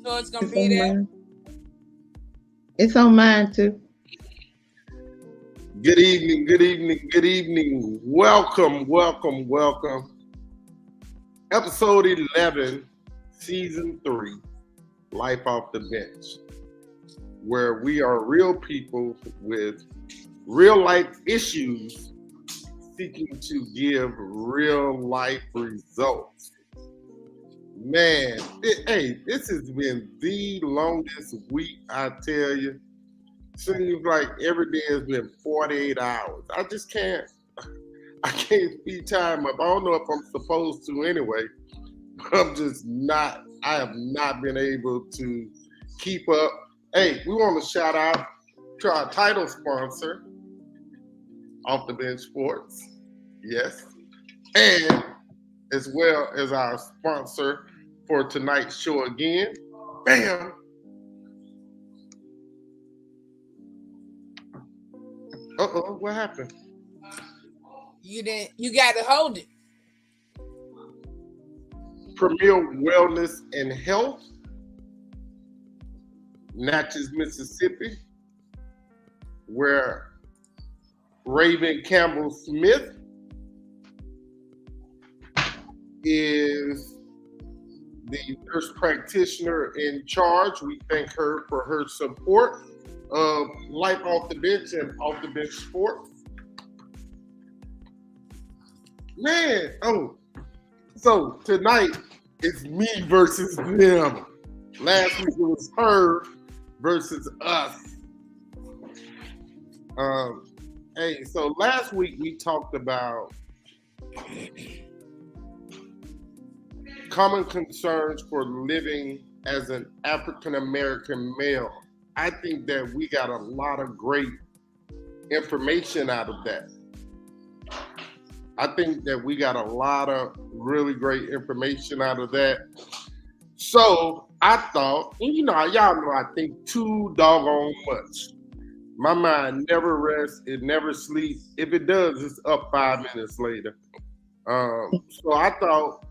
So it's gonna It's be on there. mine. It's on mine too. Good evening, good evening, good evening. Welcome, welcome, welcome. Episode 11, Season 3, Life Off the Bench, where we are real people with real life issues seeking to give real life results. Man, hey, this has been the longest week, I tell you. Seems like every day has been 48 hours. I can't speed time up. I don't know if I'm supposed to anyway. I'm just not, I have not been able to keep up. Hey, we want to shout out to our title sponsor, Off the Bench Sports. Yes. And as well as our sponsor for tonight's show again. Bam! Uh-oh, what happened? You didn't. You got to hold it. Premier Wellness and Health, Natchez, Mississippi, where Raven Campbell Smith is the nurse practitioner in charge. We thank her for her support of Life Off the Bench and Off the Bench Sports. Man, so tonight it's me versus them. Last week it was her versus us. Hey, so last week we talked about common concerns for living as an African American male. I think that we got a lot of great information out of that. I think that we got a lot of really great information out of that. So I thought, and y'all know I think too doggone much. My mind never rests, it never sleeps. If it does, it's up 5 minutes later. So I thought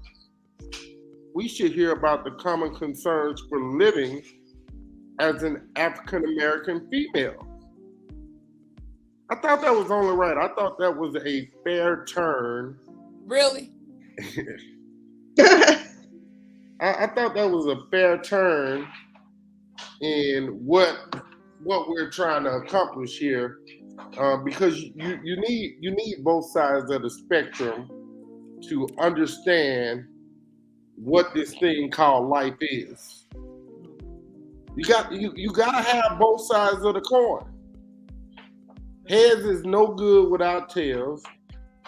we should hear about the common concerns for living as an African American female. I thought that was only right. I thought that was a fair turn. Really? I thought that was a fair turn in what we're trying to accomplish here, because you need both sides of the spectrum to understand what this thing called life is. You gotta have both sides of the coin. Heads is no good without tails.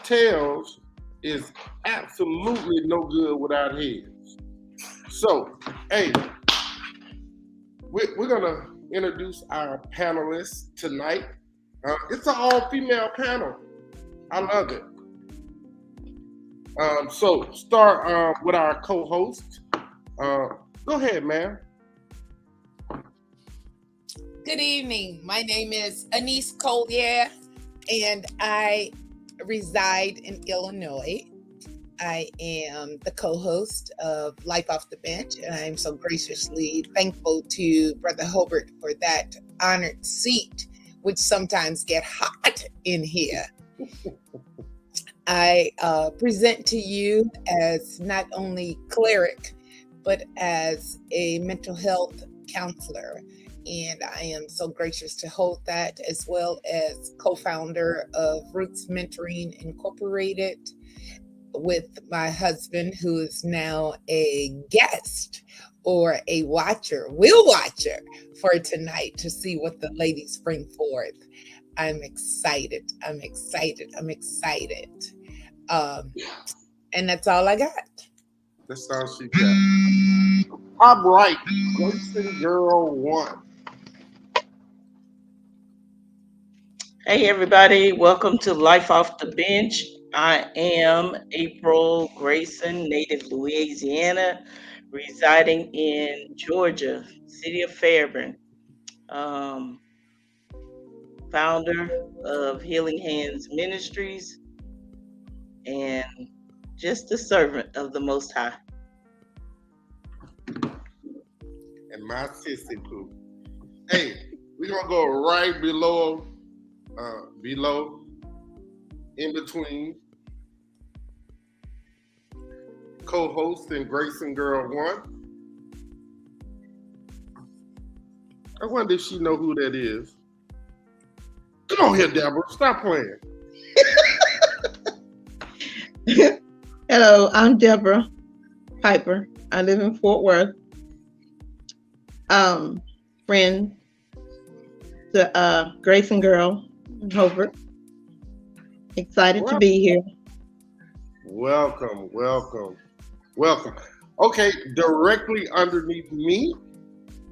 Tails is absolutely no good without heads. So, hey, we're gonna introduce our panelists tonight. It's an all-female panel. I love it. So start with our co-host. Go ahead, ma'am. Good evening. My name is Anise Collier, and I reside in Illinois. I am the co-host of Life Off the Bench, and I'm so graciously thankful to Brother Hobart for that honored seat, which sometimes get hot in here. I present to you as not only cleric, but as a mental health counselor. And I am so gracious to hold that, as well as co-founder of Roots Mentoring Incorporated, with my husband, who is now a guest or a will watcher for tonight to see what the ladies bring forth. I'm excited. And that's all I got. That's all she got. Top right, Grayson Girl 1. Hey everybody, welcome to Life Off the Bench. I am April Grayson, native Louisiana, residing in Georgia, city of Fairburn. Founder of Healing Hands Ministries and just a servant of the Most High. and my sissy poo. Hey, we're gonna go right below, in between co-host and Grayson Girl 1. I wonder if she know who that is. Come on here, Deborah. Stop playing. Hello, I'm Deborah Piper. I live in Fort Worth. Friend to Grayson Girl in Hobart. Excited to be here. Welcome. Okay, directly underneath me.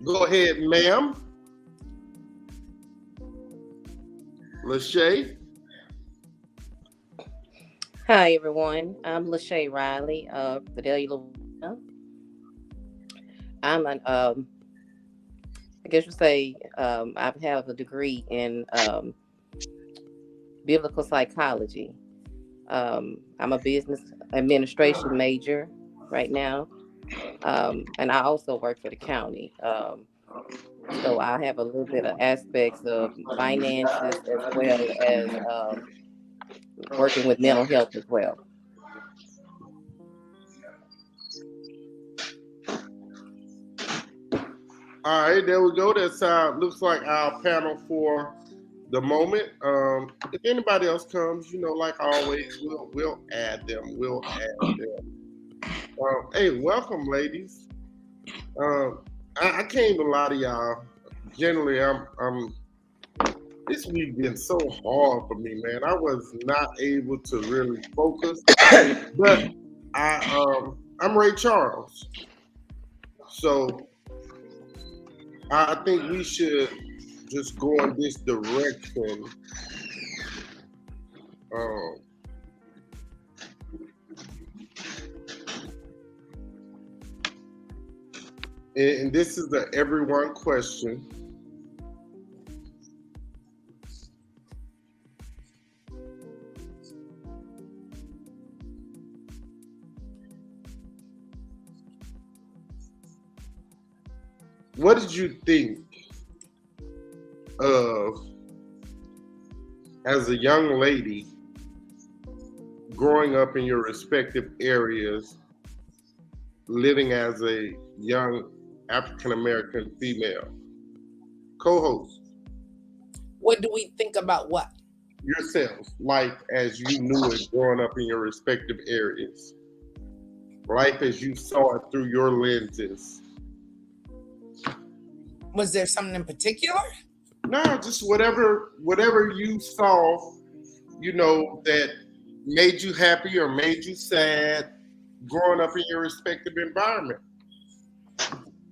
Go ahead, ma'am. Lachey. Hi, everyone. I'm Lachey Riley of Vidalia, Louisiana. I'm I guess you say, I have a degree in biblical psychology. I'm a business administration major right now, and I also work for the county. So I have a little bit of aspects of finances as well as working with mental health as well. All right, there we go. That's looks like our panel for the moment. If anybody else comes, like always, we'll add them. Hey, welcome, ladies. I can't even lie to y'all. Generally, I'm. This week been so hard for me, man. I was not able to really focus, but I'm Ray Charles, so I think we should just go in this direction. And this is the everyone question. What did you think of, as a young lady, growing up in your respective areas, living as a young African-American female? Co-host. What do we think about what? Yourself, life as you knew it growing up in your respective areas. Life as you saw it through your lenses. Was there something in particular? No, just whatever you saw, that made you happy or made you sad growing up in your respective environment.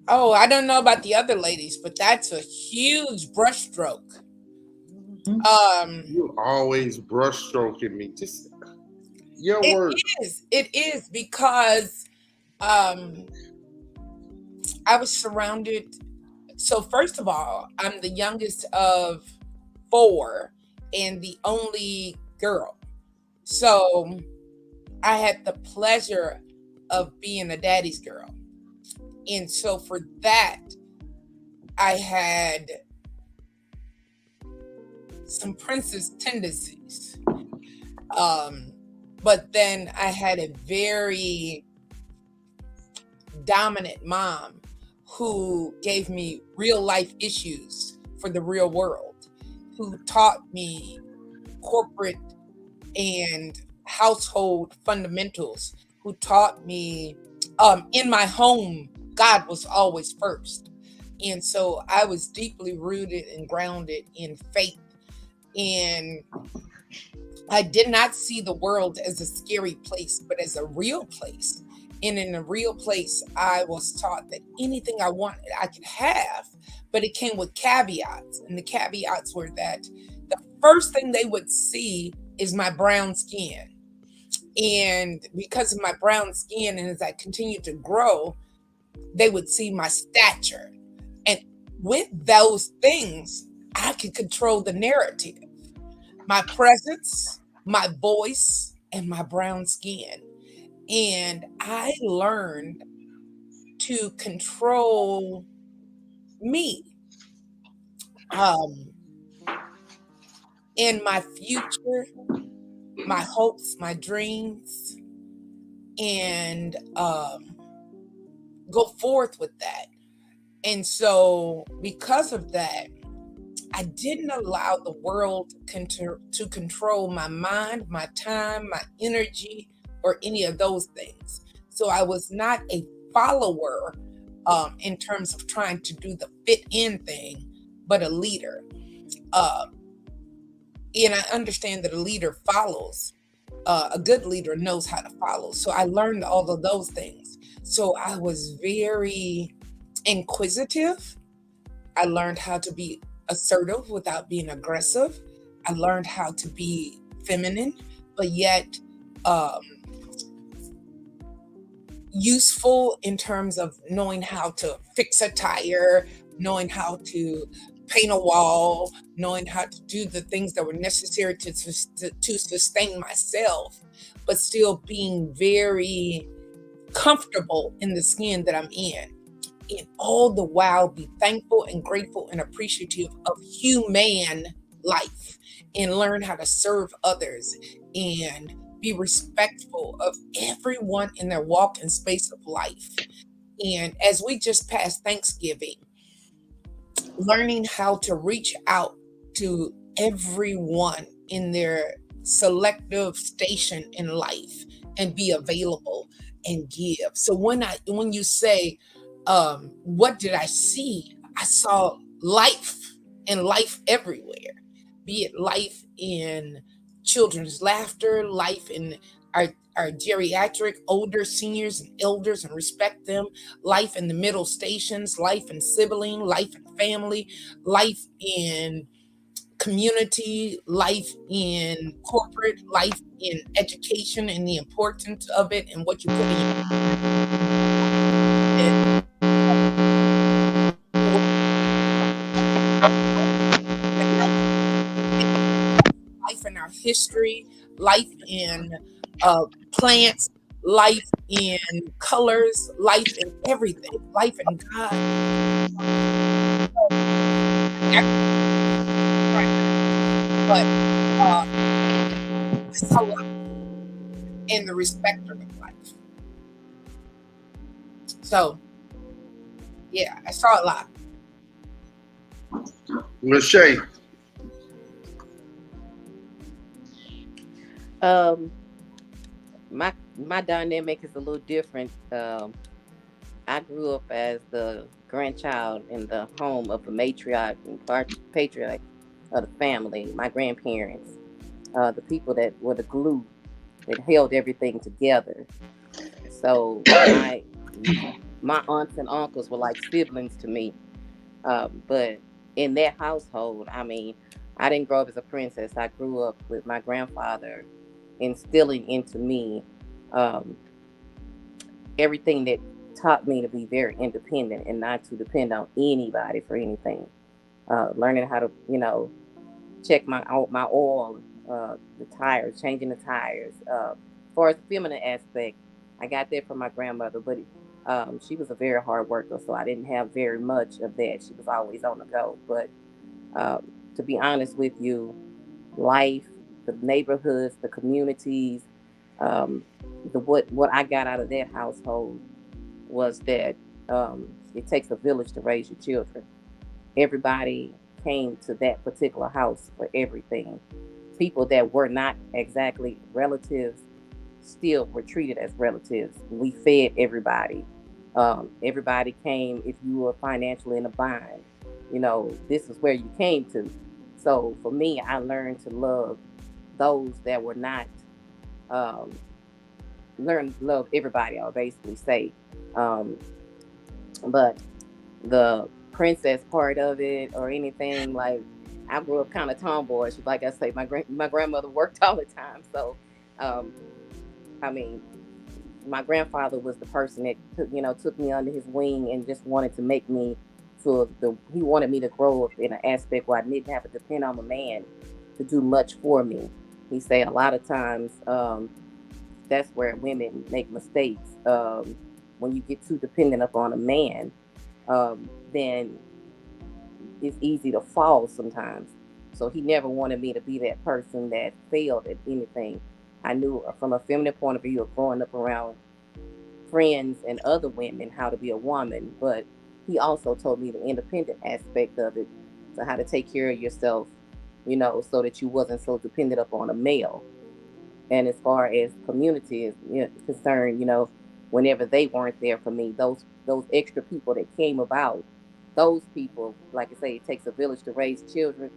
Oh, I don't know about the other ladies, but that's a huge brushstroke. You always brushstroking me. Just your It word. It is because I was surrounded. So first of all, I'm the youngest of 4 and the only girl. So I had the pleasure of being a daddy's girl. And so for that, I had some princess tendencies. But then I had a very dominant mom who gave me real life issues for the real world, who taught me corporate and household fundamentals, who taught me in my home, God was always first. And so I was deeply rooted and grounded in faith. And I did not see the world as a scary place, but as a real place. And in a real place, I was taught that anything I wanted, I could have, but it came with caveats. And the caveats were that the first thing they would see is my brown skin. And because of my brown skin, and as I continued to grow, they would see my stature. And with those things, I could control the narrative. My presence, my voice, and my brown skin. And I learned to control me, um, in my future, my hopes, my dreams, and go forth with that. And so, because of that, I didn't allow the world to control my mind, my time, my energy, or any of those things. So I was not a follower in terms of trying to do the fit in thing, but a leader. Um, and I understand that a leader follows. A good leader knows how to follow. So I learned all of those things. So I was very inquisitive. I learned how to be assertive without being aggressive. I learned how to be feminine, but yet um, useful in terms of knowing how to fix a tire, knowing how to paint a wall, knowing how to do the things that were necessary to sustain myself, but still being very comfortable in the skin that I'm in. And all the while be thankful and grateful and appreciative of human life and learn how to serve others and be respectful of everyone in their walk and space of life. And as we just passed Thanksgiving, learning how to reach out to everyone in their selective station in life and be available and give. So when you say, what did I see? I saw life and life everywhere, be it life in children's laughter, life in our geriatric older seniors and elders and respect them, life in the middle stations, life in sibling, life in family, life in community, life in corporate, life in education and the importance of it and what you put in life in our history, life in plants, life in colors, life in everything, life in God. But I saw life in the respecter of life. So, yeah, I saw a lot. Lachey, My dynamic is a little different. I grew up as the grandchild in the home of a matriarch and patriarch of the family. My grandparents, the people that were the glue that held everything together. So my aunts and uncles were like siblings to me. But in that household, I mean, I didn't grow up as a princess. I grew up with my grandfather instilling into me um, everything that taught me to be very independent and not to depend on anybody for anything. Learning how to, check my oil, the tires, changing the tires. As far as the feminine aspect, I got that from my grandmother, but she was a very hard worker, so I didn't have very much of that. She was always on the go. But to be honest with you, life, the neighborhoods, the communities, um, what I got out of that household was that it takes a village to raise your children. Everybody came to that particular house for everything. People that were not exactly relatives still were treated as relatives. We fed everybody. Everybody came if you were financially in a bind. This is where you came to. So for me, I learned to love those that were not, um, learn to love everybody, I'll basically say. Um, but the princess part of it or anything, like, I grew up kind of tomboyish. Like I say, my grandmother worked all the time. So, um, I mean, my grandfather was the person that took me under his wing and just wanted to make me he wanted me to grow up in an aspect where I didn't have to depend on a man to do much for me. He said a lot of times that's where women make mistakes. When you get too dependent upon a man, then it's easy to fall sometimes. So he never wanted me to be that person that failed at anything. I knew from a feminine point of view of growing up around friends and other women how to be a woman, but he also told me the independent aspect of it, so how to take care of yourself, so that you wasn't so dependent upon a male. And as far as community is concerned, whenever they weren't there for me, those extra people that came about, those people, like I say, it takes a village to raise children.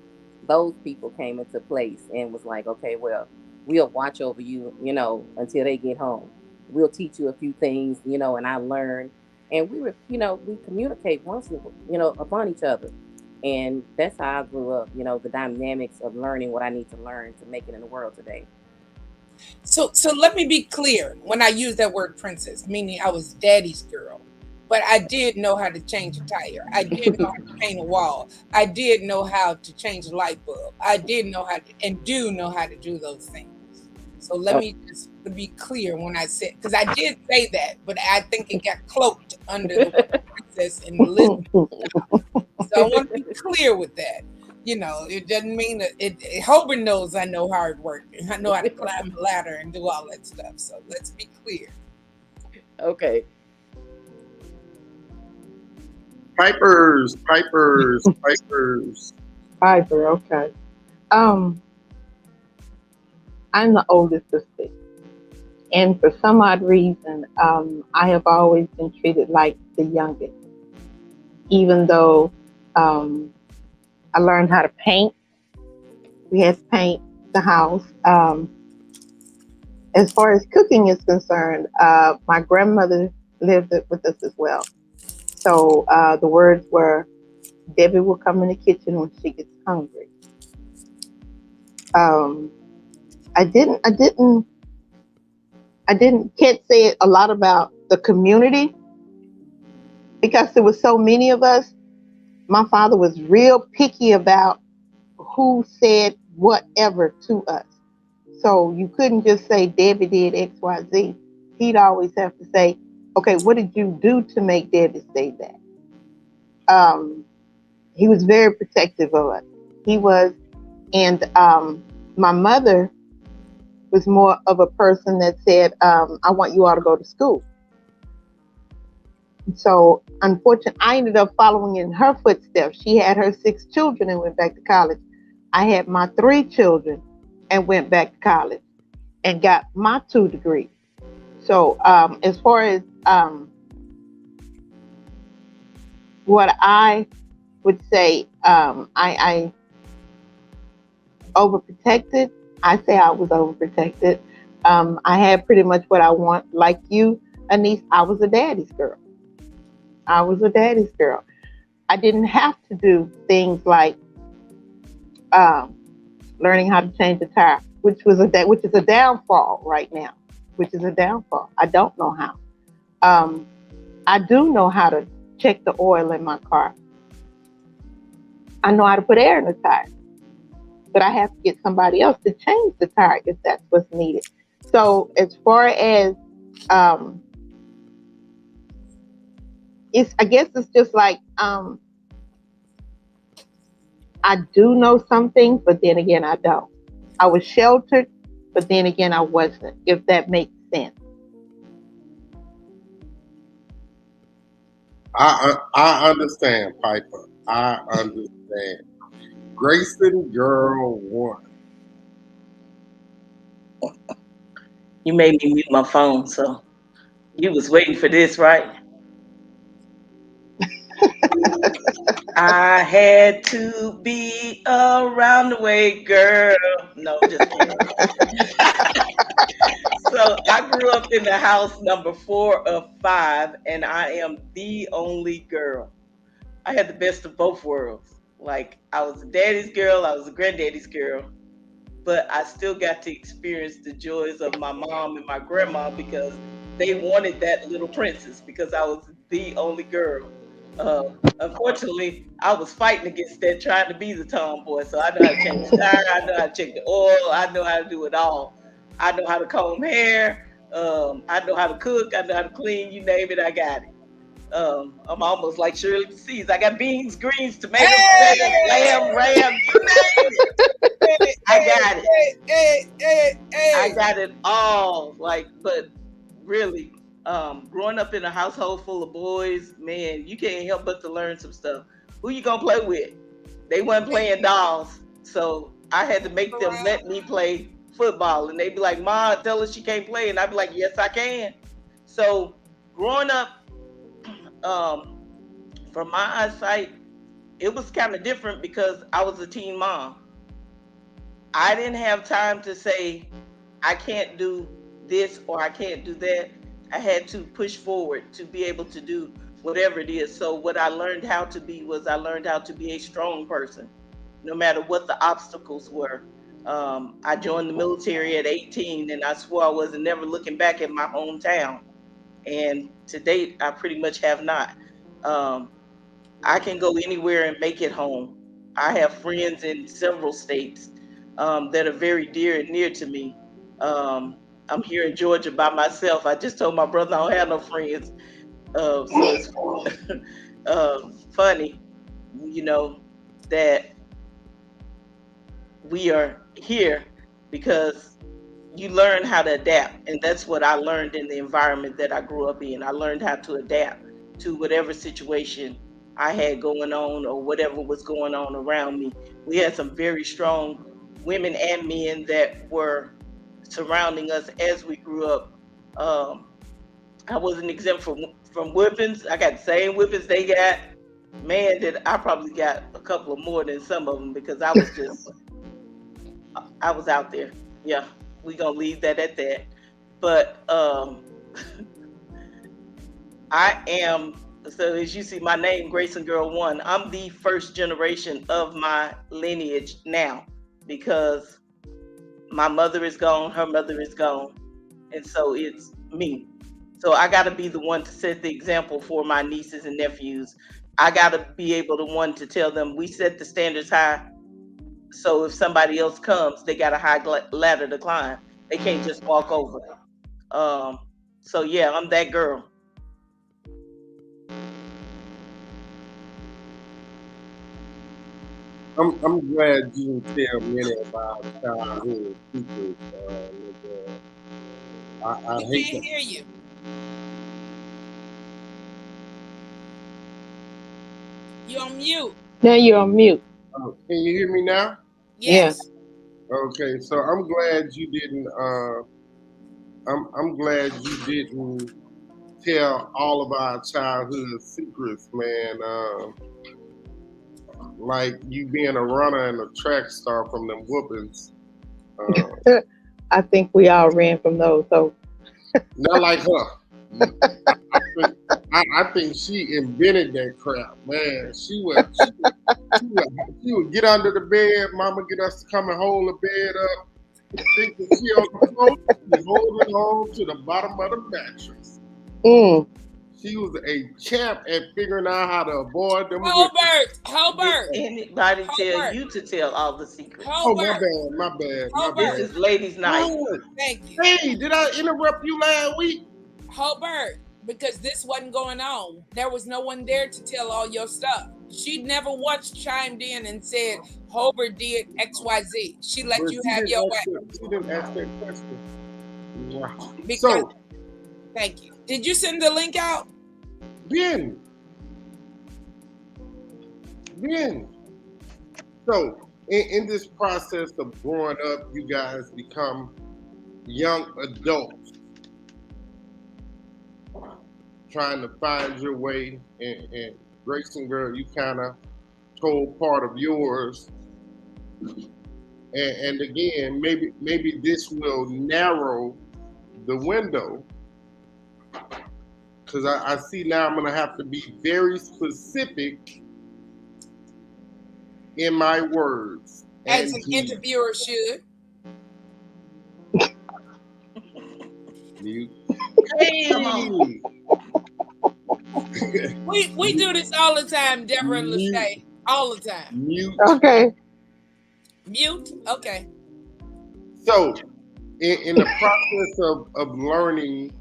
Those people came into place and was like, okay, well, we'll watch over you, until they get home. We'll teach you a few things, and I learn. And we were, we communicate once, upon each other. And that's how I grew up, the dynamics of learning what I need to learn to make it in the world today. So let me be clear when I use that word princess, meaning I was daddy's girl. But I did know how to change a tire. I did know how to paint a wall. I did know how to change a light bulb. I did know how to, and do know how to do those things. So let me just be clear when I said, because I did say that, but I think it got cloaked under the word princess and Elizabeth. So I want to be clear with that. It doesn't mean that Hoban knows I know hard work. I know how to climb a ladder and do all that stuff. So let's be clear. Okay. Pipers. Piper, okay. I'm the oldest of six. And for some odd reason, I have always been treated like the youngest. Even though I learned how to paint. We had to paint the house. As far as cooking is concerned, my grandmother lived with us as well. So the words were, Debbie will come in the kitchen when she gets hungry. Can't say a lot about the community because there were so many of us. My father was real picky about who said whatever to us. So you couldn't just say Debbie did X, Y, Z. He'd always have to say, okay, what did you do to make Debbie say that? He was very protective of us. He was, and my mother was more of a person that said, I want you all to go to school. So unfortunately, I ended up following in her footsteps. She had her 6 children and went back to college. I had my 3 children and went back to college and got my 2 degrees. So as far as what I would say, I overprotected. I say I was overprotected. I had pretty much what I want. Like you, Anise, I was a daddy's girl. I didn't have to do things like learning how to change a tire, which is a downfall right now. I don't know how. I do know how to check the oil in my car. I know how to put air in the tire, but I have to get somebody else to change the tire if that's what's needed. So as far as I guess it's just like I do know some things, but then again I don't. I was sheltered, but then again I wasn't, if that makes sense. I understand, Piper. I understand. Grayson, girl 1. You made me mute my phone, so you was waiting for this, right? I had to be around the way, girl. No, just kidding. So I grew up in the house number 4 of 5, and I am the only girl. I had the best of both worlds. Like, I was a daddy's girl, I was a granddaddy's girl, but I still got to experience the joys of my mom and my grandma because they wanted that little princess because I was the only girl. Unfortunately, I was fighting against that, trying to be the tomboy. So I know how to change the tire, I know how to check the oil, I know how to do it all. I know how to comb hair, I know how to cook, I know how to clean, you name it, I got it. I'm almost like Shirley C's. I got beans, greens, tomatoes, potatoes, lamb, ram, you name it. I got it. I got it all. Like, but really, growing up in a household full of boys, man, you can't help but to learn some stuff. Who you gonna play with? They weren't playing dolls, so I had to make them let me play football, and they'd be like, "Ma, tell her she can't play," and I'd be like, "Yes, I can." So, growing up, from my eyesight, it was kind of different because I was a teen mom. I didn't have time to say, I can't do this or I can't do that. I had to push forward to be able to do whatever it is. So what I learned how to be was I learned how to be a strong person, no matter what the obstacles were. I joined the military at 18 and I swore I wasn't never looking back at my hometown. And to date, I pretty much have not. I can go anywhere and make it home. I have friends in several states that are very dear and near to me. I'm here in Georgia by myself. I just told my brother I don't have no friends. So it's funny, that we are here because you learn how to adapt. And that's what I learned in the environment that I grew up in. I learned how to adapt to whatever situation I had going on or whatever was going on around me. We had some very strong women and men that were surrounding us as we grew up. I wasn't exempt from whippings. I got the same whippings they got. Man, did I probably got a couple of more than some of them because I was out there. Yeah, we gonna leave that at that. But I am, so as you see my name, Grayson Girl 1, I'm the first generation of my lineage now because my mother is gone, her mother is gone, and so it's me. So I got to be the one to set the example for my nieces and nephews. I got to be able to one to tell them we set the standards high. So if somebody else comes, they got a high ladder to climb. They can't just walk over. So yeah, I'm that girl. I'm glad you can tell many of our childhood secrets. I We hate can't that. hear you. You on mute. Now you're on mute. Can you hear me now? Yes. Okay, so I'm glad you didn't. I'm glad you didn't tell all of our childhood secrets, man. Like you being a runner and a track star from them whoopings. I think we all ran from those. So Not like her. I think she invented that crap, man. She would get under the bed. Mama get us to come and hold the bed up. Think that she on the floor, she holding on to the bottom of the mattress. She was a champ at figuring out how to avoid them. Hobart. Did anybody tell you to tell all the secrets? Oh, my bad. This is ladies' night. Thank you. Hey, did I interrupt you last week? Hobart, because this wasn't going on. There was no one there to tell all your stuff. She never once chimed in and said, Hobart did XYZ. She let you have your way. She didn't ask that question. Wow. Because, thank you. Did you send the link out? Ben. So, in this process of growing up, you guys become young adults, trying to find your way. And Grayson Girl, you kind of told part of yours. And again, maybe this will narrow the window. Because I see now I'm going to have to be very specific in my words. As an interviewer should. Hey. Come on. We do this all the time, Deborah and Lachey. All the time. Mute. okay. Mute? Okay. So, in the process of learning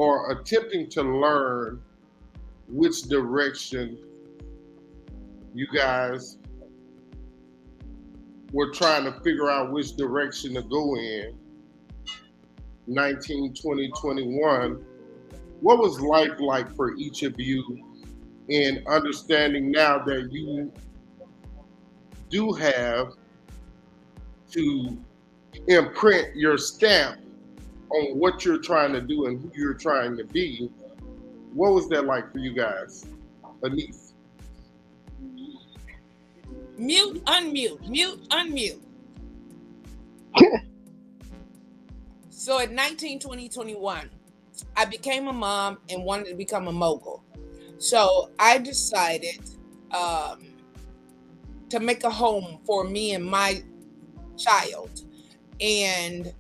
or attempting to learn which direction you guys were trying to figure out which direction to go in 19, 20, 21. What was life like for each of you in understanding now that you do have to imprint your stamp on what you're trying to do and who you're trying to be? What was that like for you guys? Anise. Mute, unmute, mute, unmute. So at 19, 20, 21, I became a mom and wanted to become a mogul. So I decided to make a home for me and my child. And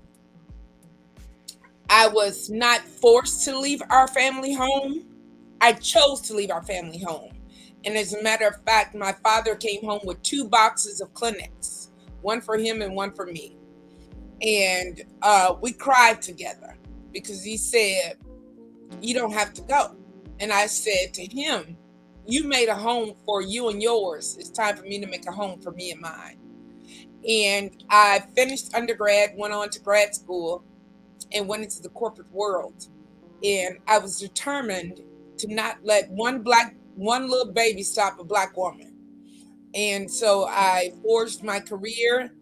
I was not forced to leave our family home. I chose to leave our family home. And as a matter of fact, my father came home with 2 boxes of Kleenex, one for him and one for me. And we cried together because he said, "You don't have to go." And I said to him, "You made a home for you and yours. It's time for me to make a home for me and mine." And I finished undergrad, went on to grad school, and went into the corporate world. And I was determined to not let one little baby stop a Black woman. And so I forged my career,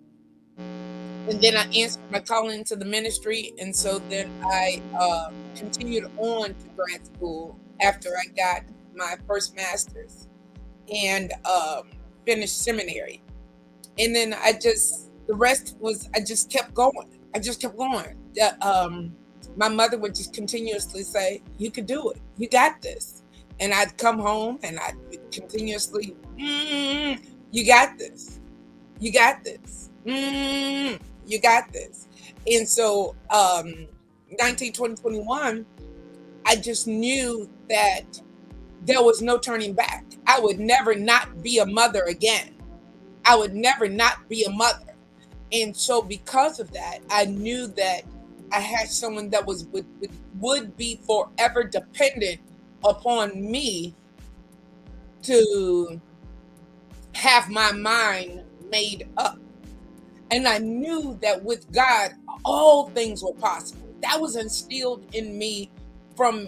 and then I answered my calling to the ministry. And so then I continued on to grad school after I got my first master's and finished seminary. And then the rest was, I just kept going. I just kept going. My mother would just continuously say, "You could do it. You got this." And I'd come home and I'd continuously, "You got this. You got this. You got this." And so 19, 20, 21, I just knew that there was no turning back. I would never not be a mother again. I would never not be a mother. And so because of that, I knew that I had someone that would be forever dependent upon me to have my mind made up. And I knew that with God, all things were possible. That was instilled in me from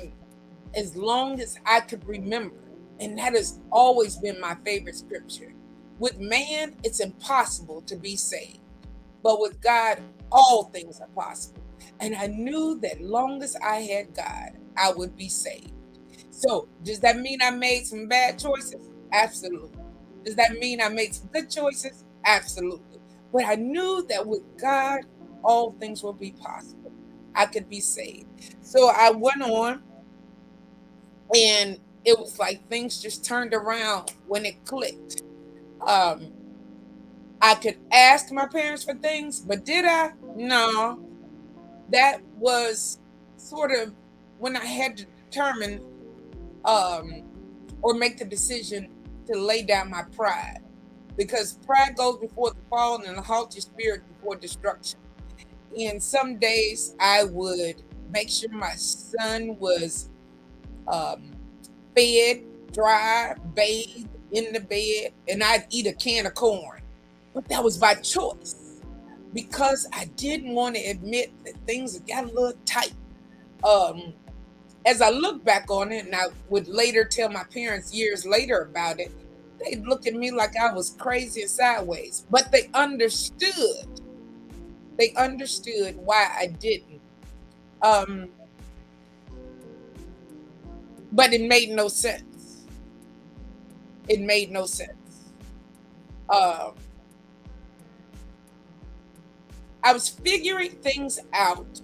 as long as I could remember. And that has always been my favorite scripture. With man, it's impossible to be saved. But with God, all things are possible. And I knew that long as I had God, I would be saved. So does that mean I made some bad choices? Absolutely. Does that mean I made some good choices? Absolutely. But I knew that with God, all things will be possible. I could be saved. So I went on, and it was like things just turned around when it clicked. I could ask my parents for things, but did I? No. That was sort of when I had to determine or make the decision to lay down my pride. Because pride goes before the fall and a haughty spirit before destruction. And some days I would make sure my son was fed, dry, bathed in the bed, and I'd eat a can of corn. But that was by choice because I didn't want to admit that things had got a little tight. As I look back on it, and I would later tell my parents years later about it, they'd look at me like I was crazy and sideways. But they understood. They understood why I didn't. But it made no sense. It made no sense. I was figuring things out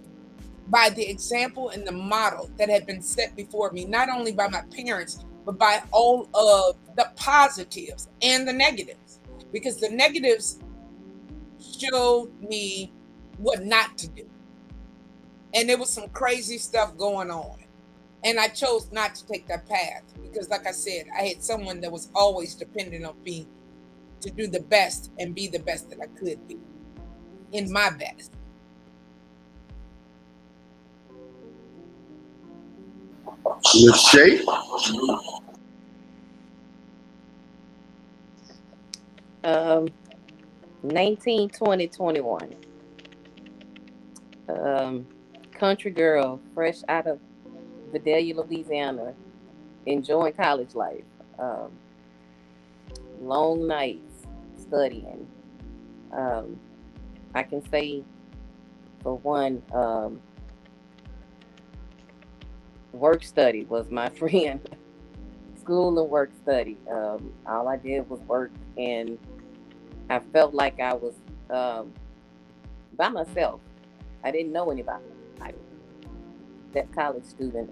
by the example and the model that had been set before me, not only by my parents, but by all of the positives and the negatives. Because the negatives showed me what not to do. And there was some crazy stuff going on. And I chose not to take that path because, like I said, I had someone that was always dependent on me to do the best and be the best that I could be in my best. Lachey? 19, 20, 21. Um, Country girl, fresh out of Vidalia, Louisiana, enjoying college life. Um, Long nights studying. Um, I can say, for one, work study was my friend. School and work study. All I did was work, and I felt like I was um, by myself. I didn't know anybody. That college student,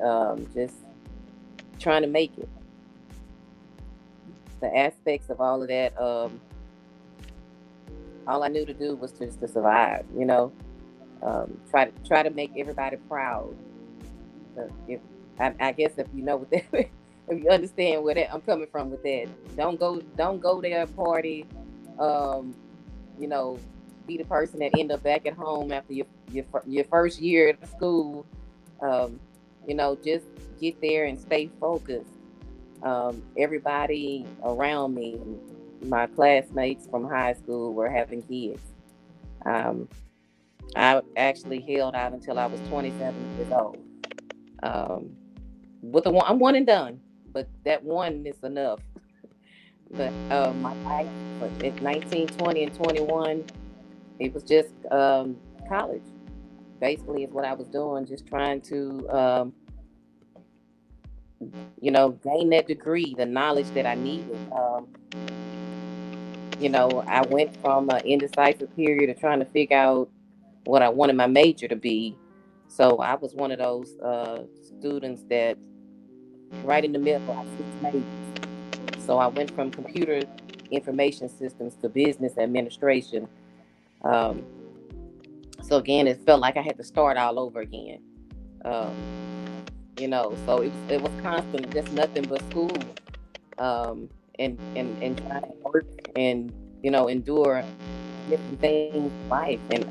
just trying to make it. The aspects of all of that, all I knew to do was just to survive. Try to make everybody proud. If I guess if you know what that, if you understand where that I'm coming from with that, don't go there party, um, you know, be the person that end up back at home after your first year at school. Um, just get there and stay focused. Everybody around me, my classmates from high school, were having kids. Um, I actually held out until I was 27 years old. Um, with the one, I'm one and done, but that one is enough. But my life at 19, 20, and 21, it was just college. Basically, is what I was doing, just trying to, gain that degree, the knowledge that I needed. I went from an indecisive period of trying to figure out what I wanted my major to be. So I was one of those students that right in the middle, I switched majors. So I went from computer information systems to business administration. Um, so again, it felt like I had to start all over again. Um, so it was constant, just nothing but school, and trying to work and endure different things in life, and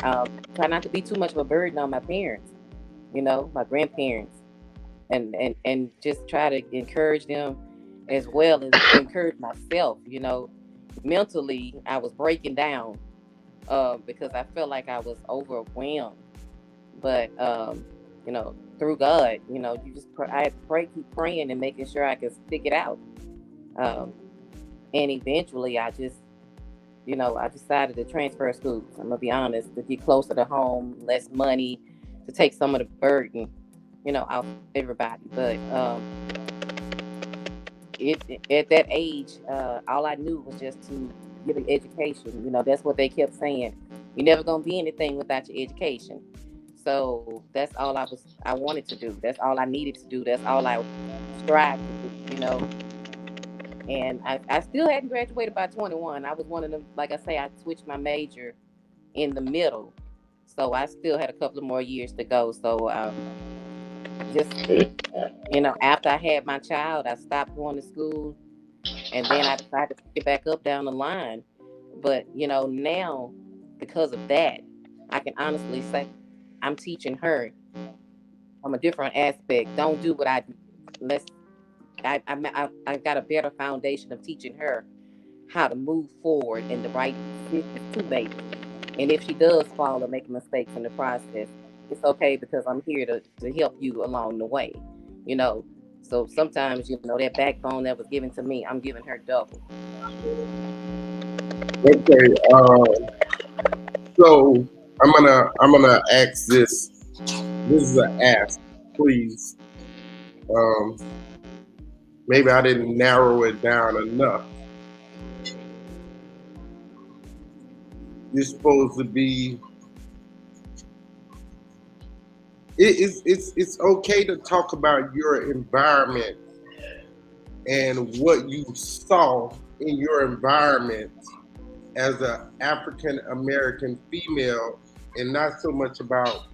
try not to be too much of a burden on my parents, my grandparents, and just try to encourage them as well as encourage myself. Mentally I was breaking down because I felt like I was overwhelmed, but through God, I had to pray, keep praying and making sure I could stick it out. um, and eventually I decided to transfer schools. I'm gonna be honest, to get closer to home, less money, to take some of the burden, off everybody. But at that age, all I knew was just to get an education. That's what they kept saying. You're never gonna be anything without your education. So that's all I wanted to do. That's all I needed to do. That's all I strived to do. And I still hadn't graduated by 21. I was one of them, like I say, I switched my major in the middle. So I still had a couple of more years to go. So just, after I had my child, I stopped going to school. And then I decided to pick it back up down the line. But, now, because of that, I can honestly say I'm teaching her from a different aspect. Don't do what I do. I got a better foundation of teaching her how to move forward in the right decisions to make. And if she does fall or make mistakes in the process, it's okay because I'm here to help you along the way. You know, so sometimes that backbone that was given to me, I'm giving her double. Okay. So I'm gonna ask this. This is an ask, please. Maybe I didn't narrow it down enough. You're supposed to be. It's okay to talk about your environment and what you saw in your environment as an African American female, and not so much about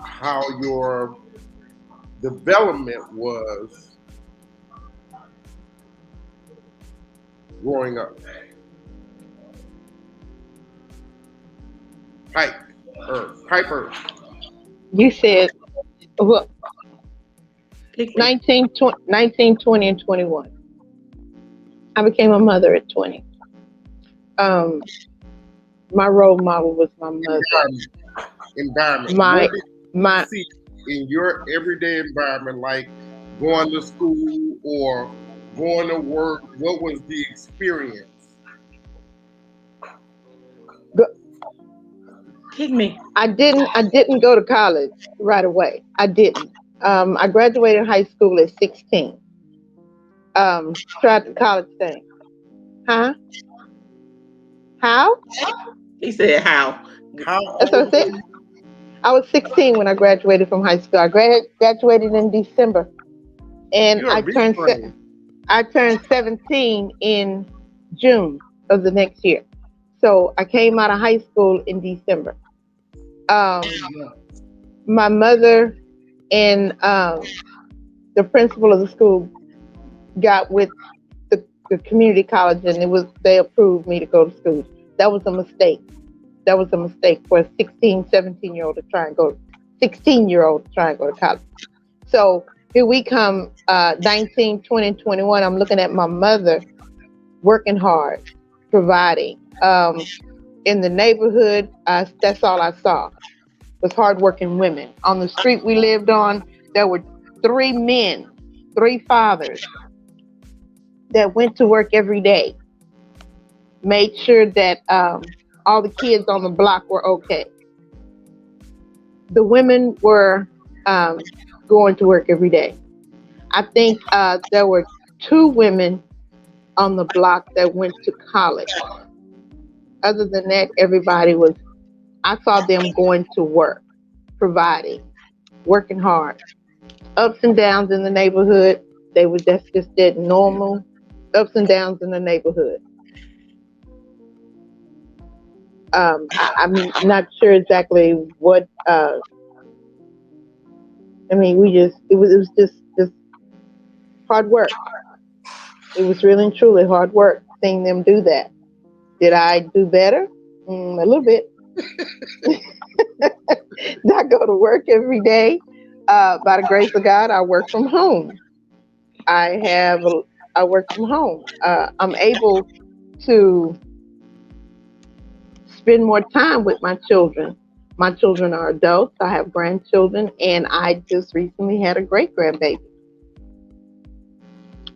how your development was growing up. Piper. You said well, Pick me. 19, 20 and 21. I became a mother at 20. Um, my role model was my mother. Environment. My What did you my see in your everyday environment, like going to school or going to work? What was the experience? Pick me. I didn't go to college right away. I didn't. I graduated high school at 16. Tried the college thing. Huh? How? He said how. How That's what I old were said. you? I was 16 when I graduated from high school. I graduated in December, and You're a big friend. I turned 17 in June of the next year. So I came out of high school in December. Um, my mother and the principal of the school got with the community college, and they approved me to go to school. That was a mistake. That was a mistake for a 16, 17-year-old to try and go 16-year-old to try and go to college. So here we come, 19, 20, and 21. I'm looking at my mother working hard, providing. In the neighborhood, that's all I saw was hardworking women. On the street we lived on, there were 3 men, 3 fathers that went to work every day, made sure that all the kids on the block were okay. The women were going to work every day. I think there were 2 women on the block that went to college. Other than that, I saw them going to work, providing, working hard. Ups and downs in the neighborhood, that's just that normal ups and downs in the neighborhood. I'm not sure exactly what. It was just hard work. It was really and truly hard work seeing them do that. Did I do better? A little bit. Did I go to work every day? By the grace of God, I work from home. I work from home. I'm able to spend more time with my children. My children are adults. I have grandchildren, and I just recently had a great grandbaby.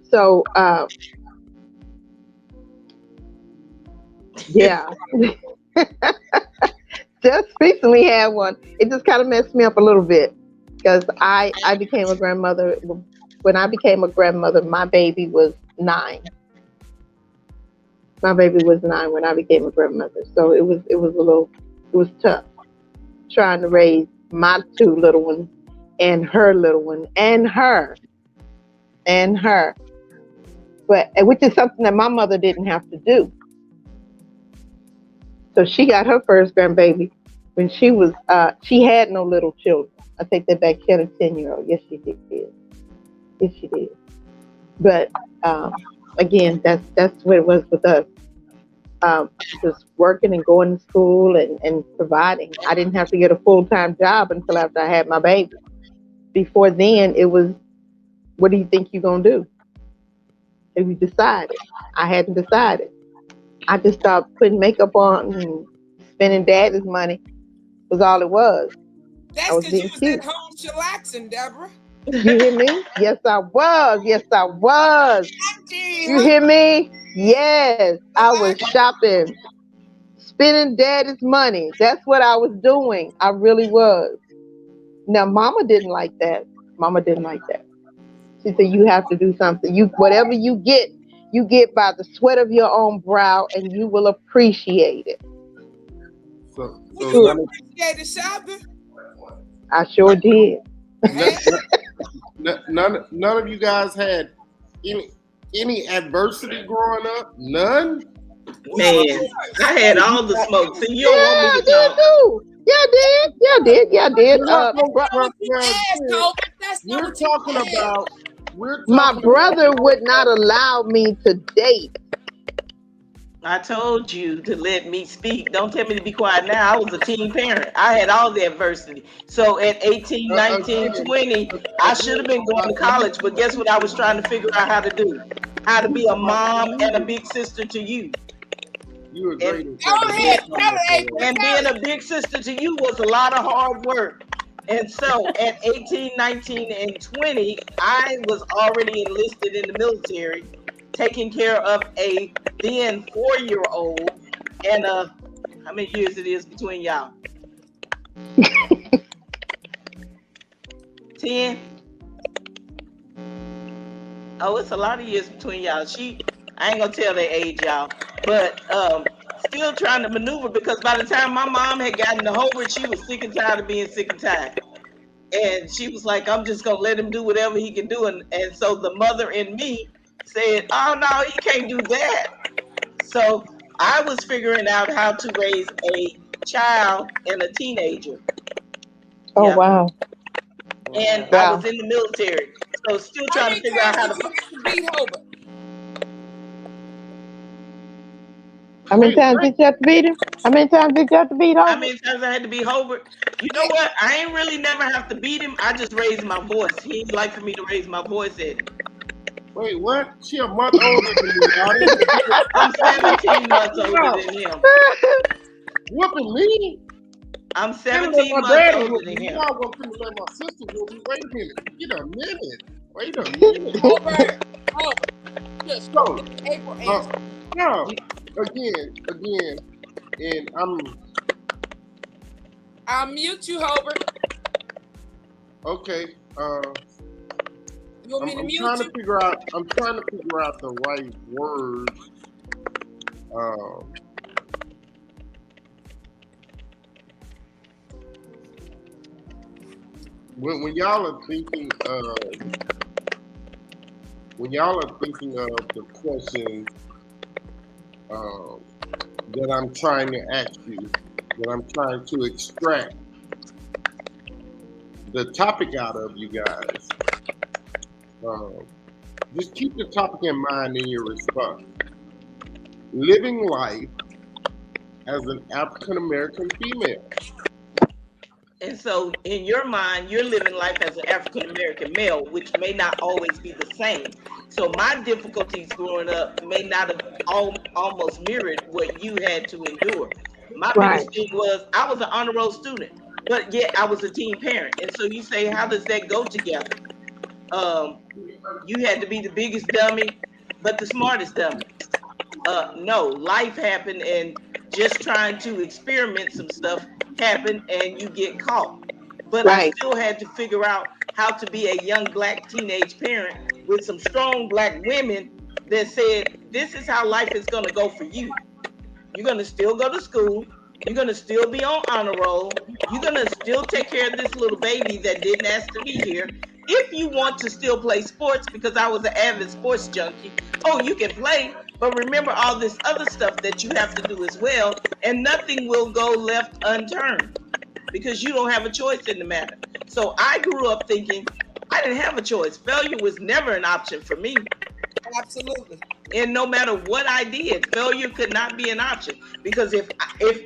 So, yeah, just recently had one. It just kind of messed me up a little bit because I became a grandmother. When I became a grandmother, my baby was 9. My baby was 9 when I became a grandmother. So it was tough trying to raise my 2 little ones and her little one and her. But which is something that my mother didn't have to do. So she got her first grandbaby when she had no little children. I take that back. She had a 10-year-old. Yes, she did. Yes, she did. But again, that's what it was with us. Just working and going to school and providing. I didn't have to get a full-time job until after I had my baby. Before then, it was, what do you think you're going to do? And we decided. I hadn't decided. I just started putting makeup on and spending daddy's money was all it was. That's because you was at home chillaxing, Deborah. You hear me? Yes, I was. Yes, I was. You hear me? Yes, I was shopping, spending daddy's money. That's what I was doing. I really was. Now, Mama didn't like that. She said, you have to do something. Whatever you get by the sweat of your own brow, and you will appreciate it. So you appreciated shopping? I sure did. None of you guys had any adversity growing up? None? Man, I had all the smoke. See, you don't want me to talk. Yeah, I did. My brother would not allow me to date. I told you to let me speak. Don't tell me to be quiet now. I was a teen parent. I had all the adversity. So at 18, 19, Again, 20, I should have been going to college. But guess what I was trying to figure out how to do? How to be a mom and a big sister to you. You were great. And, Go ahead, tell it, April. and being a big sister to you was a lot of hard work. And so at 18, 19, and 20, I was already enlisted in the military, taking care of a then 4-year-old. And how many years it is between y'all? 10? Oh, it's a lot of years between y'all. I ain't gonna tell their age, y'all, but still trying to maneuver, because by the time my mom had gotten to Hobart, she was sick and tired of being sick and tired. And she was like, I'm just gonna let him do whatever he can do. And so the mother in me said, oh no, he can't do that. So I was figuring out how to raise a child and a teenager. Oh, Yeah. wow. And Wow. I was in the military, so still trying to figure out how to. beat Hobart. How many times did you have to beat him? How many times did you have to beat How him? many times I had to beat Hobart? You know what? I ain't really never have to beat him. I just raised my voice. He ain't like for me to raise my voice at him. Wait, what? She a month older than me. I'm 17 months older than him. Whooping me? I'm Better 17 let my months daddy older whoop than me. him. Y'all gonna finna let my sister whoop me. Wait a minute. Wait a minute. Wait a minute. Hobart. Just So, April answer. no. Again, and I'll mute you, Hobart. okay. You want me to I'm mute trying you? to figure out. I'm trying to figure out the right words. When y'all are thinking of the questions that I'm trying to ask you, that I'm trying to extract the topic out of you guys, just keep the topic in mind in your response. Living life as an African American female. And so in your mind, you're living life as an African American male, which may not always be the same. So my difficulties growing up may not have almost mirrored what you had to endure. My biggest thing was I was an honor roll student, but yet I was a teen parent. And so you say, how does that go together? You had to be the biggest dummy, but the smartest dummy. No, life happened, and just trying to experiment some stuff happened, and you get caught. But I still had to figure out how to be a young Black teenage parent with some strong Black women that said, this is how life is going to go for you. You're going to still go to school. You're going to still be on honor roll. You're going to still take care of this little baby that didn't ask to be here. If you want to still play sports, because I was an avid sports junkie, you can play, but remember all this other stuff that you have to do as well, and nothing will go left unturned because you don't have a choice in the matter. So I grew up thinking I didn't have a choice. Failure was never an option for me. Absolutely. And no matter what I did, failure could not be an option, because if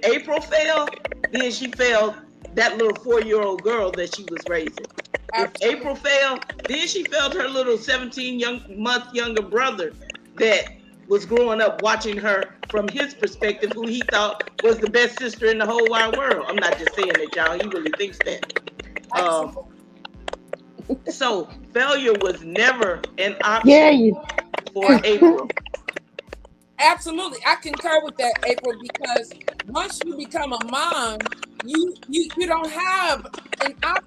April failed, then she failed that little 4-year-old girl that she was raising. If April failed, then she failed her little 17-month younger brother that was growing up watching her from his perspective, who he thought was the best sister in the whole wide world. I'm not just saying that, y'all. He really thinks that. So failure was never an option for April. Absolutely. I concur with that, April, because once you become a mom, you don't have an option.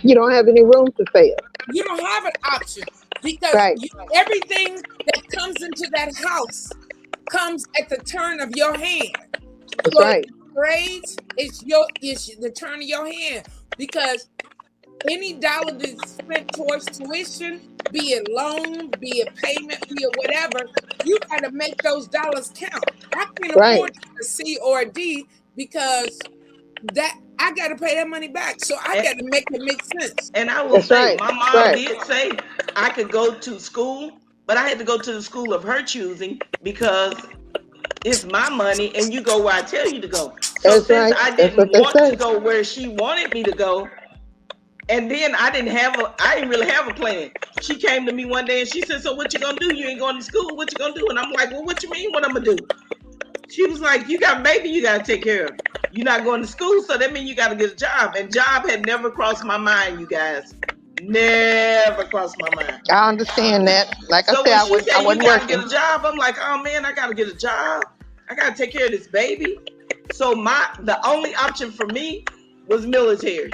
You don't have any room to fail. You don't have an option, because everything that comes into that house comes at the turn of your hand. That's so right. Grades, it's the turn of your hand, because any dollar that's spent towards tuition, be it loan, be it payment, be it whatever, you got to make those dollars count. I can't afford a C or a D, because that I got to pay that money back. So I got to make it make sense. And I will say, my mom did say I could go to school, but I had to go to the school of her choosing, because it's my money, and you go where I tell you to go. So That's since right. I That's what didn't they want say. to go where she wanted me to go, and then I didn't really have a plan. She came to me one day and she said, "So what you gonna do? You ain't going to school. What you gonna do?" And I'm like, "Well, what you mean? What I'm gonna do?" She was like, "You got a baby. You gotta take care of. You're not going to school, so that means you gotta get a job." And job had never crossed my mind, you guys. Never crossed my mind. I understand that. Like I So said, when I she wasn't said you gotta working. get a job, I'm like, "Oh man, I gotta get a job. I gotta take care of this baby." So the only option for me was military.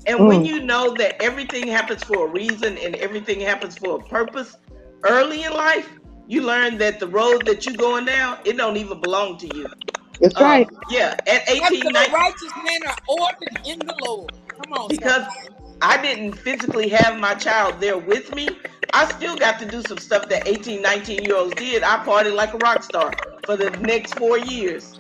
And when you know that everything happens for a reason and everything happens for a purpose, early in life, you learn that the road that you're going down, it don't even belong to you. That's right. Yeah, at 18, 19, righteous men are ordered in the Lord. Come on, because I didn't physically have my child there with me, I still got to do some stuff that 18, 19-year-olds did. I partied like a rock star for the next 4 years.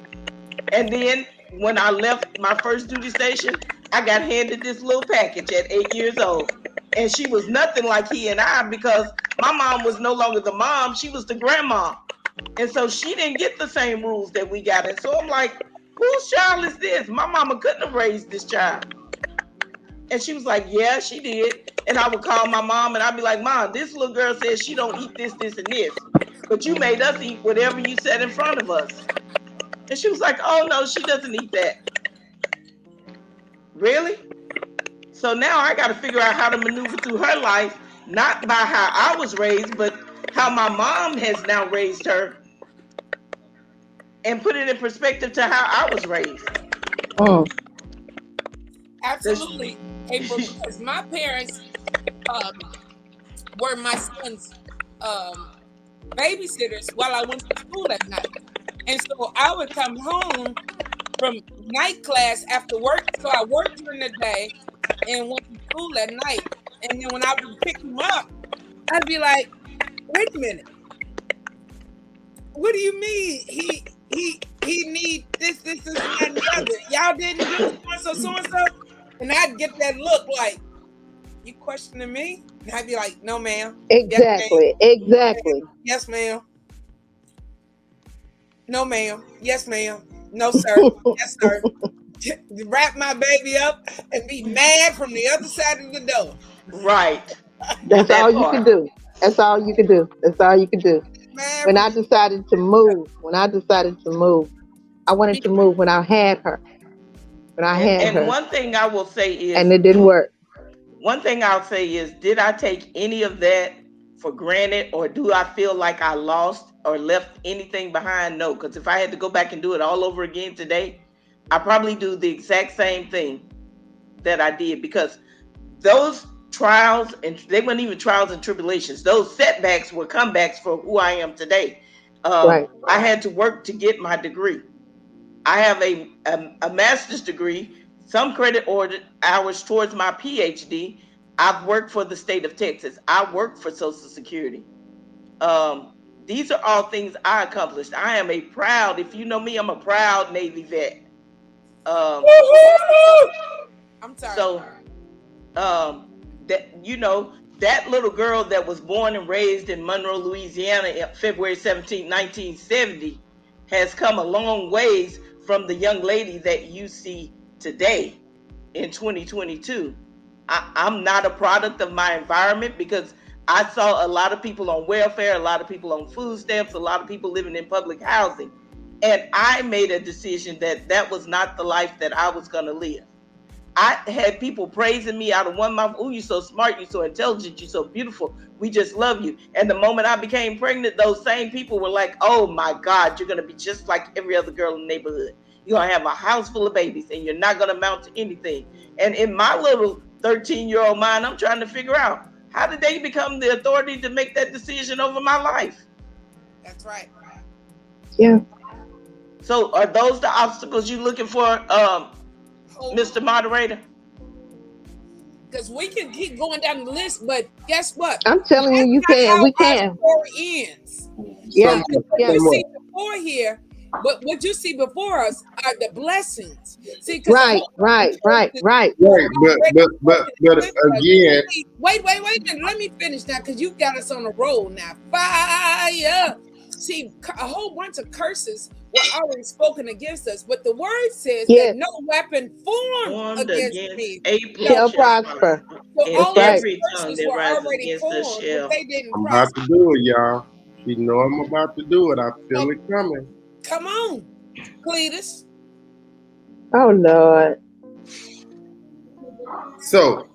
And then when I left my first duty station, I got handed this little package at 8 years old. And she was nothing like he and I, because my mom was no longer the mom, she was the grandma. And so she didn't get the same rules that we got. And so I'm like, whose child is this? My mama couldn't have raised this child. And she was like, yeah, she did. And I would call my mom and I'd be like, "Mom, this little girl says she don't eat this, this, and this. But you made us eat whatever you said in front of us." And she was like, "Oh no, she doesn't eat that." Really? So now I got to figure out how to maneuver through her life, not by how I was raised, but how my mom has now raised her, and put it in perspective to how I was raised. Absolutely, April, because my parents were my son's babysitters while I went to school at night. And so I would come home from night class after work. So I worked during the day and went to school at night. And then when I would pick him up, I'd be like, "Wait a minute. What do you mean? He need this, and that, and the other. Y'all didn't do so and so." And I'd get that look like, "You questioning me?" And I'd be like, "No, ma'am." Exactly. Yes, ma'am. Exactly. Yes, ma'am. No, ma'am. Yes, ma'am. No, sir. Yes, sir. Wrap my baby up and be mad from the other side of the door. Right. That's all you can do. That's all you can do. That's all you can do. Mad When from I decided to move, I wanted to move when I had her. When I had her. And one thing I will say is, And it didn't work. One thing I'll say is, did I take any of that for granted, or do I feel like I lost or left anything behind? No, because if I had to go back and do it all over again today, I probably do the exact same thing that I did, because those trials, and they weren't even trials and tribulations, those setbacks were comebacks for who I am today. Right. I had to work to get my degree. I have a master's degree, some credit hours towards my PhD. I've worked for the state of Texas. I worked for Social Security. These are all things I accomplished. I am if you know me, I'm a proud Navy vet. I'm sorry. So, that little girl that was born and raised in Monroe, Louisiana, February 17, 1970, has come a long ways from the young lady that you see today in 2022. I'm not a product of my environment, because I saw a lot of people on welfare, a lot of people on food stamps, a lot of people living in public housing. And I made a decision that was not the life that I was going to live. I had people praising me out of one mouth. "Oh, you're so smart, you're so intelligent, you're so beautiful. We just love you." And the moment I became pregnant, those same people were like, "Oh my God, you're going to be just like every other girl in the neighborhood. You're going to have a house full of babies and you're not going to amount to anything." And in my little 13-year-old mind, I'm trying to figure out, how did they become the authority to make that decision over my life? That's right. Yeah. So are those the obstacles you're looking for, Mr. Moderator? Because we can keep going down the list, but guess what? I'm telling you, you can. We can. Our story ends. Yeah. So what Yeah. you see before here, but what you see before us are the blessings. See, Right. Right, but again, wait. Let me finish now, because you got us on a roll now. Fire. See, a whole bunch of curses were already spoken against us, but the word says Yes. that no weapon formed Formed against against me April Shall shall prosper. prosper, So and all right. those every tongue curses that were rises already against us formed, shall. but they didn't I'm about prosper. to do it, y'all. You know I'm about to do it. I feel it coming. Come on, Cletus. Oh Lord. So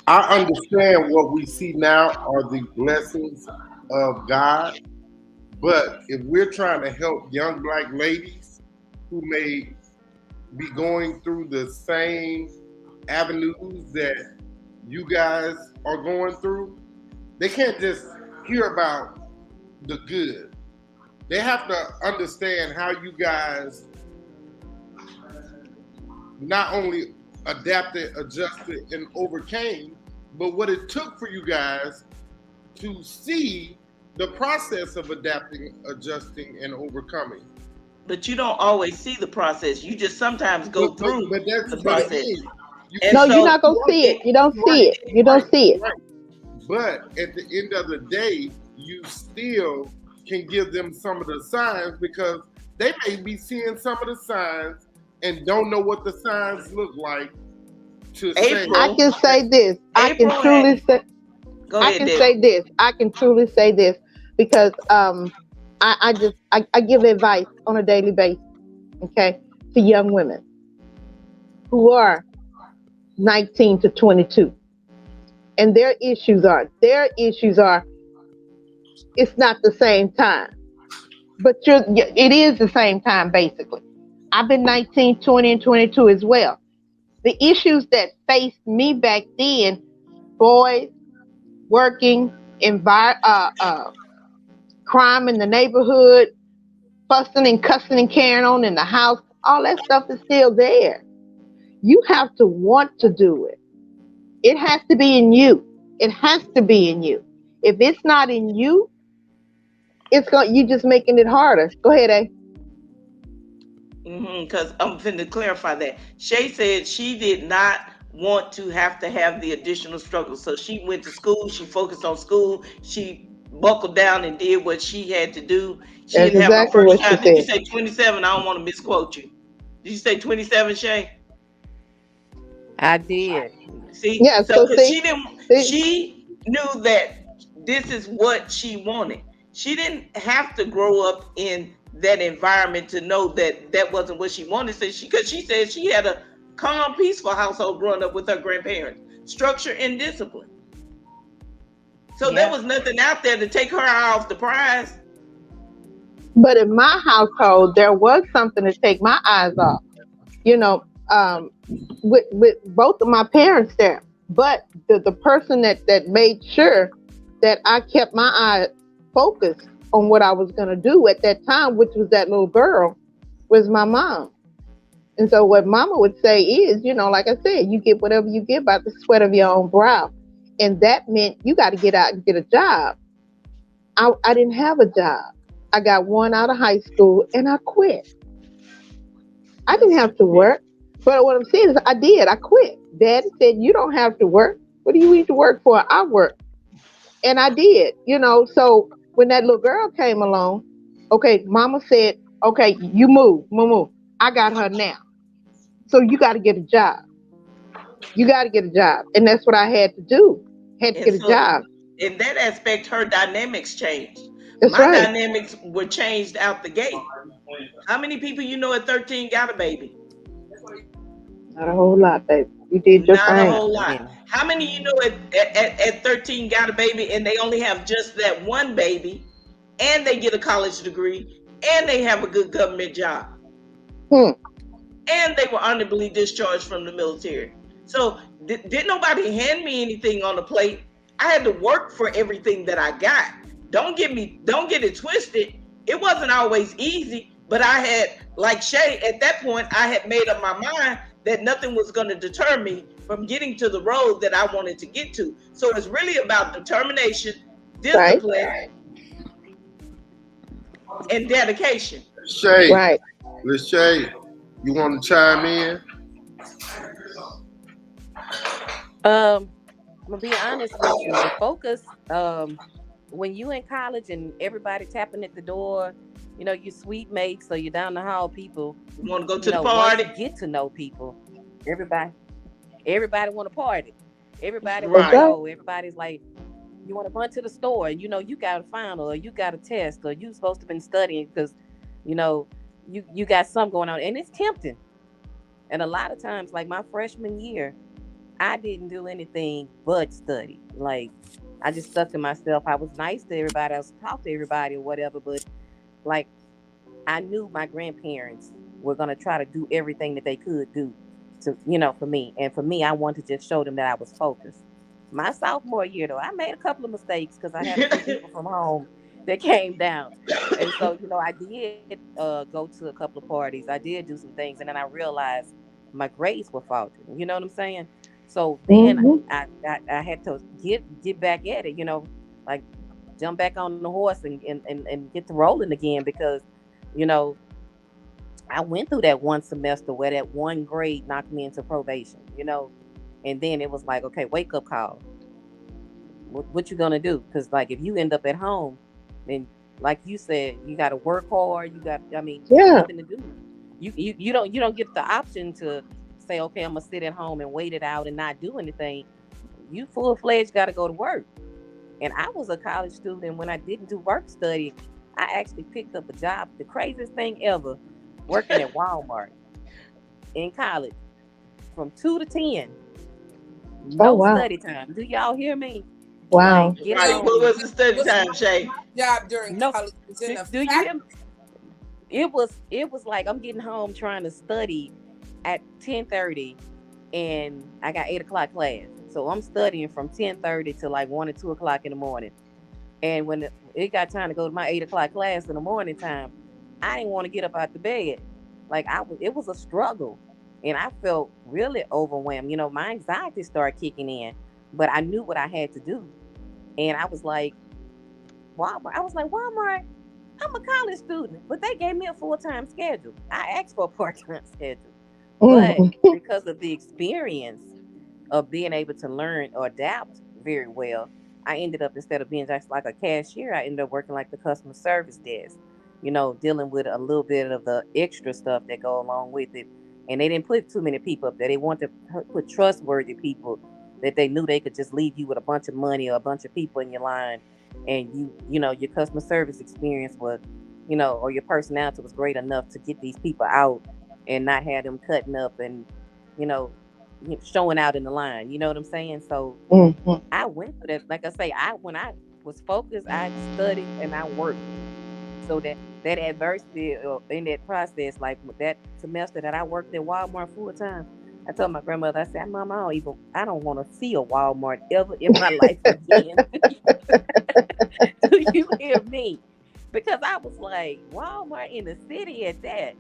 I understand what we see now are the blessings of God. But if we're trying to help young Black ladies who may be going through the same avenues that you guys are going through, they can't just hear about the good. They have to understand how you guys not only adapted, adjusted, and overcame, but what it took for you guys to see the process of adapting, adjusting, and overcoming. But you don't always see the process. You just sometimes go through But that's the process. And No, so you're not gonna see it. You don't see it. You don't see it. Right. But at the end of the day, you still can give them some of the signs because they may be seeing some of the signs and don't know what the signs look like to say. April, I can say this. I can April truly had- say. go I ahead, can Deb. say this. I can truly say this because I give advice on a daily basis, okay, to young women who are 19 to 22, and their issues are it's not the same time, but it is the same time basically. I've been 19, 20, and 22 as well. The issues that faced me back then, boys, working, crime in the neighborhood, fussing and cussing and carrying on in the house, all that stuff is still there. You have to want to do it. It has to be in you. It has to be in you. If it's not in you, you just making it harder. Go ahead, A. Because I'm finna clarify that. Shay said she did not want to have the additional struggle. So she went to school, she focused on school, she buckled down and did what she had to do. She That's didn't have her exactly first what she child. Did you said. say 27? I don't want to misquote you. Did you say 27, Shay? I did. See, Yeah, so so because see, she knew that this is what she wanted. She didn't have to grow up in that environment to know that that wasn't what she wanted. So because she said she had a calm, peaceful household growing up with her grandparents, structure and discipline. So there was nothing out there to take her eye off the prize. but in my household, there was something to take my eyes off. You know, with both of my parents there. But the person that made sure that I kept my eye focused on what I was going to do at that time, which was that little girl, was my mom. And so what mama would say is, like I said, you get whatever you get by the sweat of your own brow. And that meant you got to get out and get a job. I didn't have a job. I got one out of high school and I quit. I didn't have to work. But what I'm saying is I did. I quit. Daddy said, you don't have to work. What do you need to work for? I work. And I did, So when that little girl came along, okay, mama said, okay, you move. I got her now. So you got to get a job. You got to get a job. And that's what I had to do. Had to get a job. In that aspect, her dynamics changed. That's My right. dynamics were changed out the gate. How many people you know at 13 got a baby? Not a whole lot, baby. You did your thing. Not a whole lot. Yeah. How many you know at 13 got a baby and they only have just that one baby and they get a college degree and they have a good government job? And they were honorably discharged from the military. So didn't nobody hand me anything on the plate. I had to work for everything that I got. Don't get it twisted. It wasn't always easy, but I had, like Shay, at that point, I had made up my mind that nothing was going to deter me from getting to the road that I wanted to get to. So it's really about determination, discipline, and dedication. Shay, right. Shay, you want to chime in? I'm gonna be honest with you. The focus when you in college and everybody tapping at the door, you sweet mates, so you're down the hall people, You want to go to the once party? you get to know people, everybody everybody want to party. Everybody want to Right. Exactly. go. Everybody's like, you want to run to the store, and you got a final or you got a test or you supposed to been studying because, you know, you got something going on, and it's tempting. And a lot of times, like my freshman year, I didn't do anything but study. Like I just stuck to myself. I was nice to everybody. I was talk to everybody or whatever, but like I knew my grandparents were gonna try to do everything that they could do to, for me. And for me, I wanted to just show them that I was focused. My sophomore year, though, I made a couple of mistakes because I had a few people from home that came down. And so, I did go to a couple of parties. I did do some things, and then I realized my grades were faulty. You know what I'm saying? So then Hmm. I had to get back at it. Like jump back on the horse and get to rolling again because you know I went through that one semester where that one grade knocked me into probation, and then it was like, okay, wake up call. What you gonna do? Because like if you end up at home, then like you said, you got to work hard. I mean, it's Yeah. nothing to do. You don't get the option to say, okay, I'm gonna sit at home and wait it out and not do anything. You full fledged got to go to work. And I was a college student. When I didn't do work study, I actually picked up a job. The craziest thing ever, working at Walmart in college from 2 to 10, Oh no wow. study time. Do y'all hear me? Wow. Like get Right. No, What home. was the study was time, Shay? my job during No, college was in a do you hear factory. me? It was like I'm getting home trying to study at 10:30, and I got 8 o'clock class. So I'm studying from 10:30 to like 1 or 2 o'clock in the morning. And when it got time to go to my 8 o'clock class in the morning time, I didn't want to get up out the bed. Like it was a struggle, and I felt really overwhelmed. My anxiety started kicking in, but I knew what I had to do, and I was like, Walmart. I was like, Walmart. I'm a college student, but they gave me a full time schedule. I asked for a part time schedule, but Mm. because of the experience of being able to learn or adapt very well, I ended up, instead of being just like a cashier, I ended up working like the customer service desk, dealing with a little bit of the extra stuff that go along with it. And they didn't put too many people up there. They wanted to put trustworthy people that they knew they could just leave you with a bunch of money or a bunch of people in your line. And your customer service experience was, or your personality was great enough to get these people out and not have them cutting up and, you know, showing out in the line. You know what I'm saying? So Mhm. I went through that. Like I say, when I was focused, I studied and I worked. So that adversity in that process, like with that semester that I worked at Walmart full time, I told my grandmother, I said, Mom, I don't want to see a Walmart ever in my life again. Do you hear me? Because I was like, Walmart in the city at that,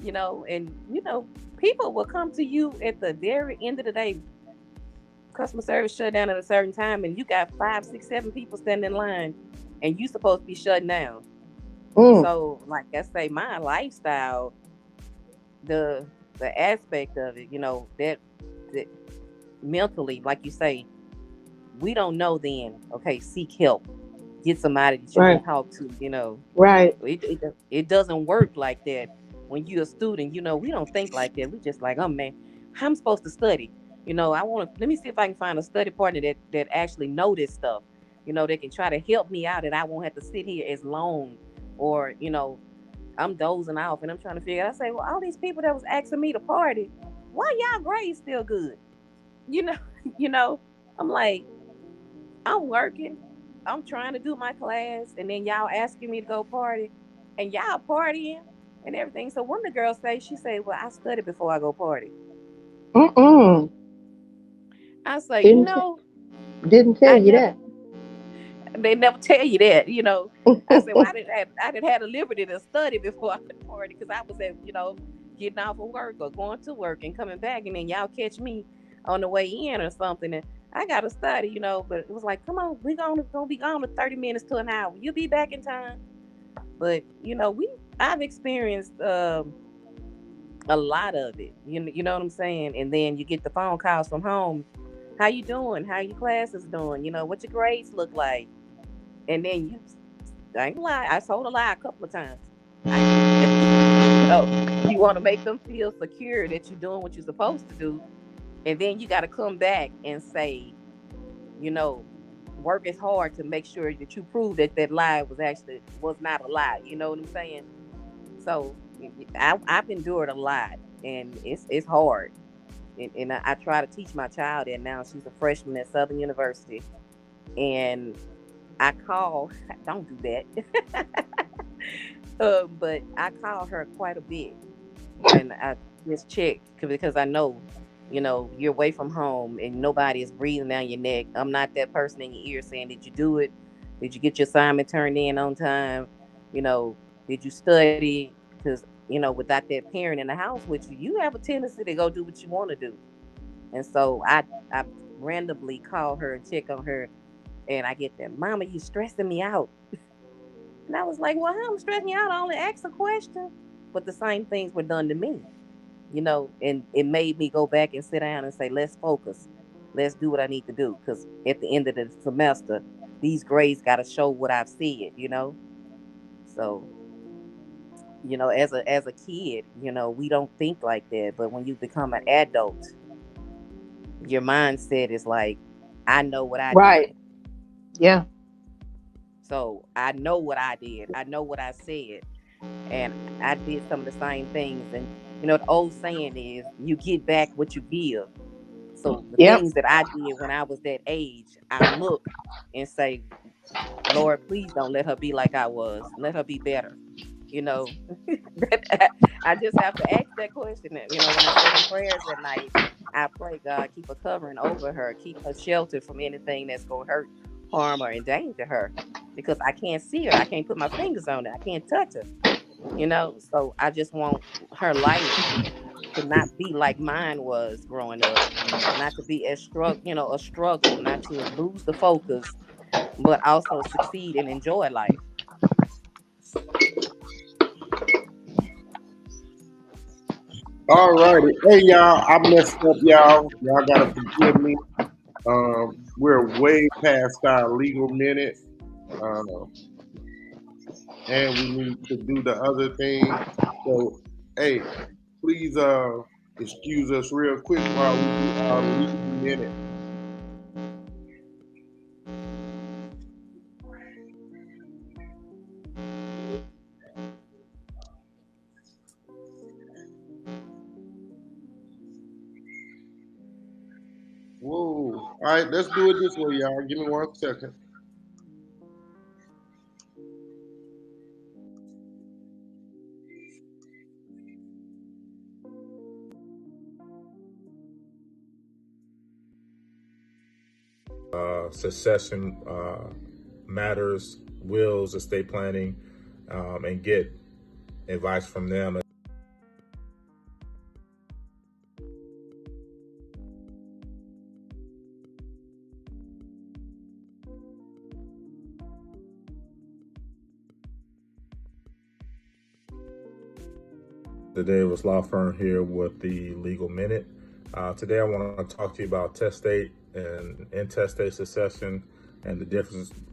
and people will come to you at the very end of the day. Customer service shut down at a certain time, and you got 5, 6, 7 people standing in line, and you supposed to be shutting down. Mm. So, like I say, my lifestyle, the the aspect of it, that mentally, like you say, we don't know. Then, okay, seek help, get somebody that you can Right. talk to. Right. It doesn't work like that when you're a student. We don't think like that. We just like, oh man, I'm supposed to study. I want to, let me see if I can find a study partner that actually know this stuff. They can try to help me out, and I won't have to sit here as long, or I'm dozing off and I'm trying to figure out. I say, well, all these people that was asking me to party, why y'all grades still good? You know, you know. I'm like, I'm working. I'm trying to do my class, and then y'all asking me to go party, and y'all partying and everything. So one of the girls she said, "Well, I studied before I go party." Mm-mm. I say, Didn't t- didn't tell I you never. that. They never tell you that. I said, well, I didn't have the liberty to study before I could party because I was at, getting off of work or going to work and coming back, and then y'all catch me on the way in or something, and I gotta study. But it was like, come on, we gonna be gone in 30 minutes to an hour. You'll be back in time. But I've experienced a lot of it. You know what I'm saying? And then you get the phone calls from home. How you doing? How your classes doing? What your grades look like? And then I ain't lie, I told a lie a couple of times. You want to make them feel secure that you're doing what you're supposed to do, and then you got to come back and say, work as hard to make sure that you prove that lie was not a lie. You know what I'm saying? So I've endured a lot, and it's hard. And I try to teach my child that now. She's a freshman at Southern University, and I call. Don't do that. But I call her quite a bit, and I just check because I know, you're away from home and nobody is breathing down your neck. I'm not that person in your ear saying, "Did you do it? Did you get your assignment turned in on time? Did you study?" Because without that parent in the house with you, you have a tendency to go do what you want to do. And so I randomly call her and check on her, and I get that, "Mama, you stressing me out." And I was like, "Well, how I'm stressing you out? I only asked a question." But the same things were done to me, and it made me go back and sit down and say, "Let's focus. Let's do what I need to do." Because at the end of the semester, these grades got to show what I've said. So, as a kid, we don't think like that. But when you become an adult, your mindset is like, I know what I Right. did. Yeah. So I know what I did. I know what I said. And I did some of the same things. And, the old saying is, you get back what you give. So the Yep. things that I did when I was that age, I look and say, "Lord, please don't let her be like I was. Let her be better." I just have to ask that question. When I say them prayers at night, I pray, God, keep a covering over her, keep her sheltered from anything that's going to hurt, harm, or endanger her, because I can't see her. I can't put my fingers on her. I can't touch her. So I just want her life to not be like mine was growing up, not to be a struggle, not to lose the focus, but also succeed and enjoy life. All righty. Hey, y'all. I messed up, y'all. Y'all got to forgive me. We're way past our legal minute. And we need to do the other thing. So, hey, please excuse us real quick while we do our legal minute. Whoa. All right, let's do it this way, y'all. Give me 1 second. Succession matters, wills, estate planning, and get advice from them. The Davis Law Firm here with the Legal Minute. Today I want to talk to you about testate and intestate succession and the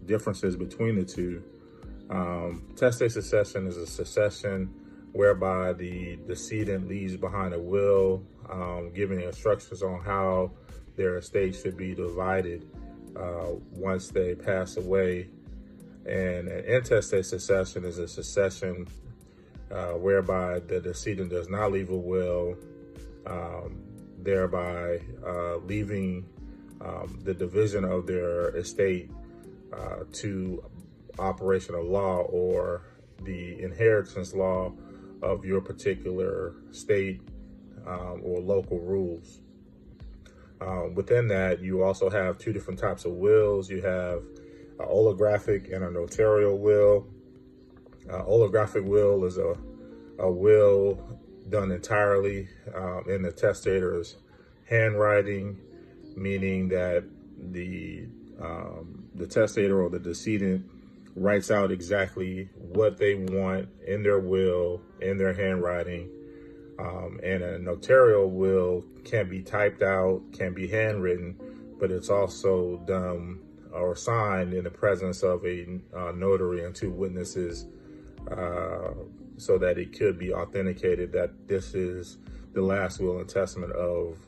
differences between the two. Testate succession is a succession whereby the decedent leaves behind a will, giving instructions on how their estate should be divided once they pass away. And an intestate succession is a succession whereby the decedent does not leave a will, thereby leaving the division of their estate to operation of law or the inheritance law of your particular state or local rules. Within that, you also have two different types of wills. You have an holographic and a notarial will. Holographic will is a will done entirely in the testator's handwriting, meaning that the testator or the decedent writes out exactly what they want in their will, in their handwriting. And a notarial will can be typed out, can be handwritten, but it's also done or signed in the presence of a notary and 2 witnesses, so that it could be authenticated that this is the last will and testament of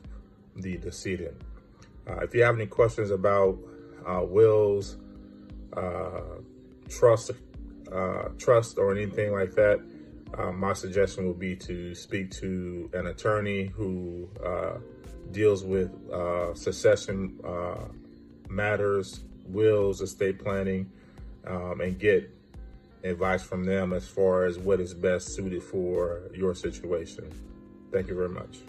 the decedent. If you have any questions about wills, trust, or anything like that, my suggestion would be to speak to an attorney who deals with succession matters, wills, estate planning, and get advice from them as far as what is best suited for your situation. Thank you very much.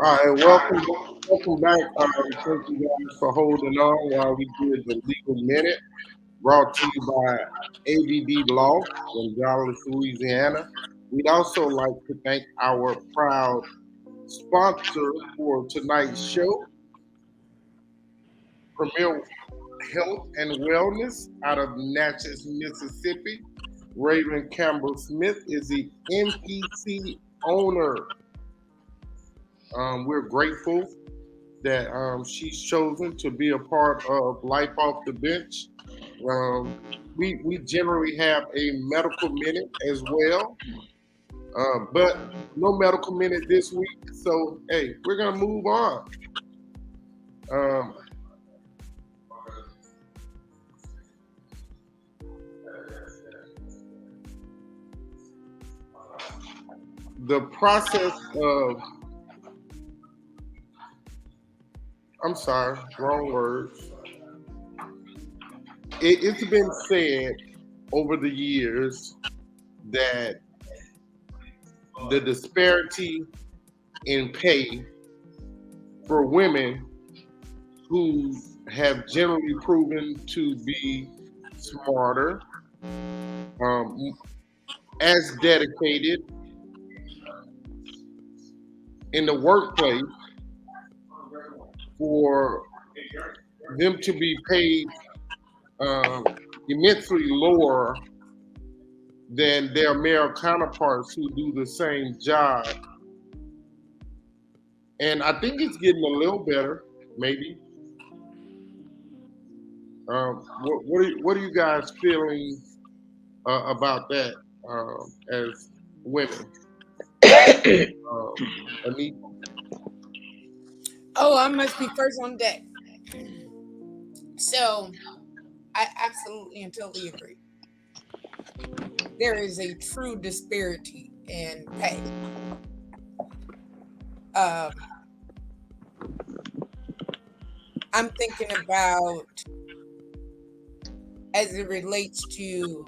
All right, welcome back. Thank you guys for holding on while we did the legal minute, brought to you by ABD Law in Dallas, Louisiana. We'd also like to thank our proud sponsor for tonight's show, Premier Health and Wellness out of Natchez, Mississippi. Raven Campbell Smith is the NPC owner. We're grateful that she's chosen to be a part of Life Off the Bench. We generally have a medical minute as well, but no medical minute this week. So, hey, we're going to move on. The process of I'm sorry, wrong words. It's been said over the years that the disparity in pay for women who have generally proven to be smarter, as dedicated in the workplace, for them to be paid immensely lower than their male counterparts who do the same job. And I think it's getting a little better, maybe. What are you guys feeling about that as women? Anita? Oh, I must be first on deck. So I absolutely and totally agree. There is a true disparity in pay. I'm thinking about as it relates to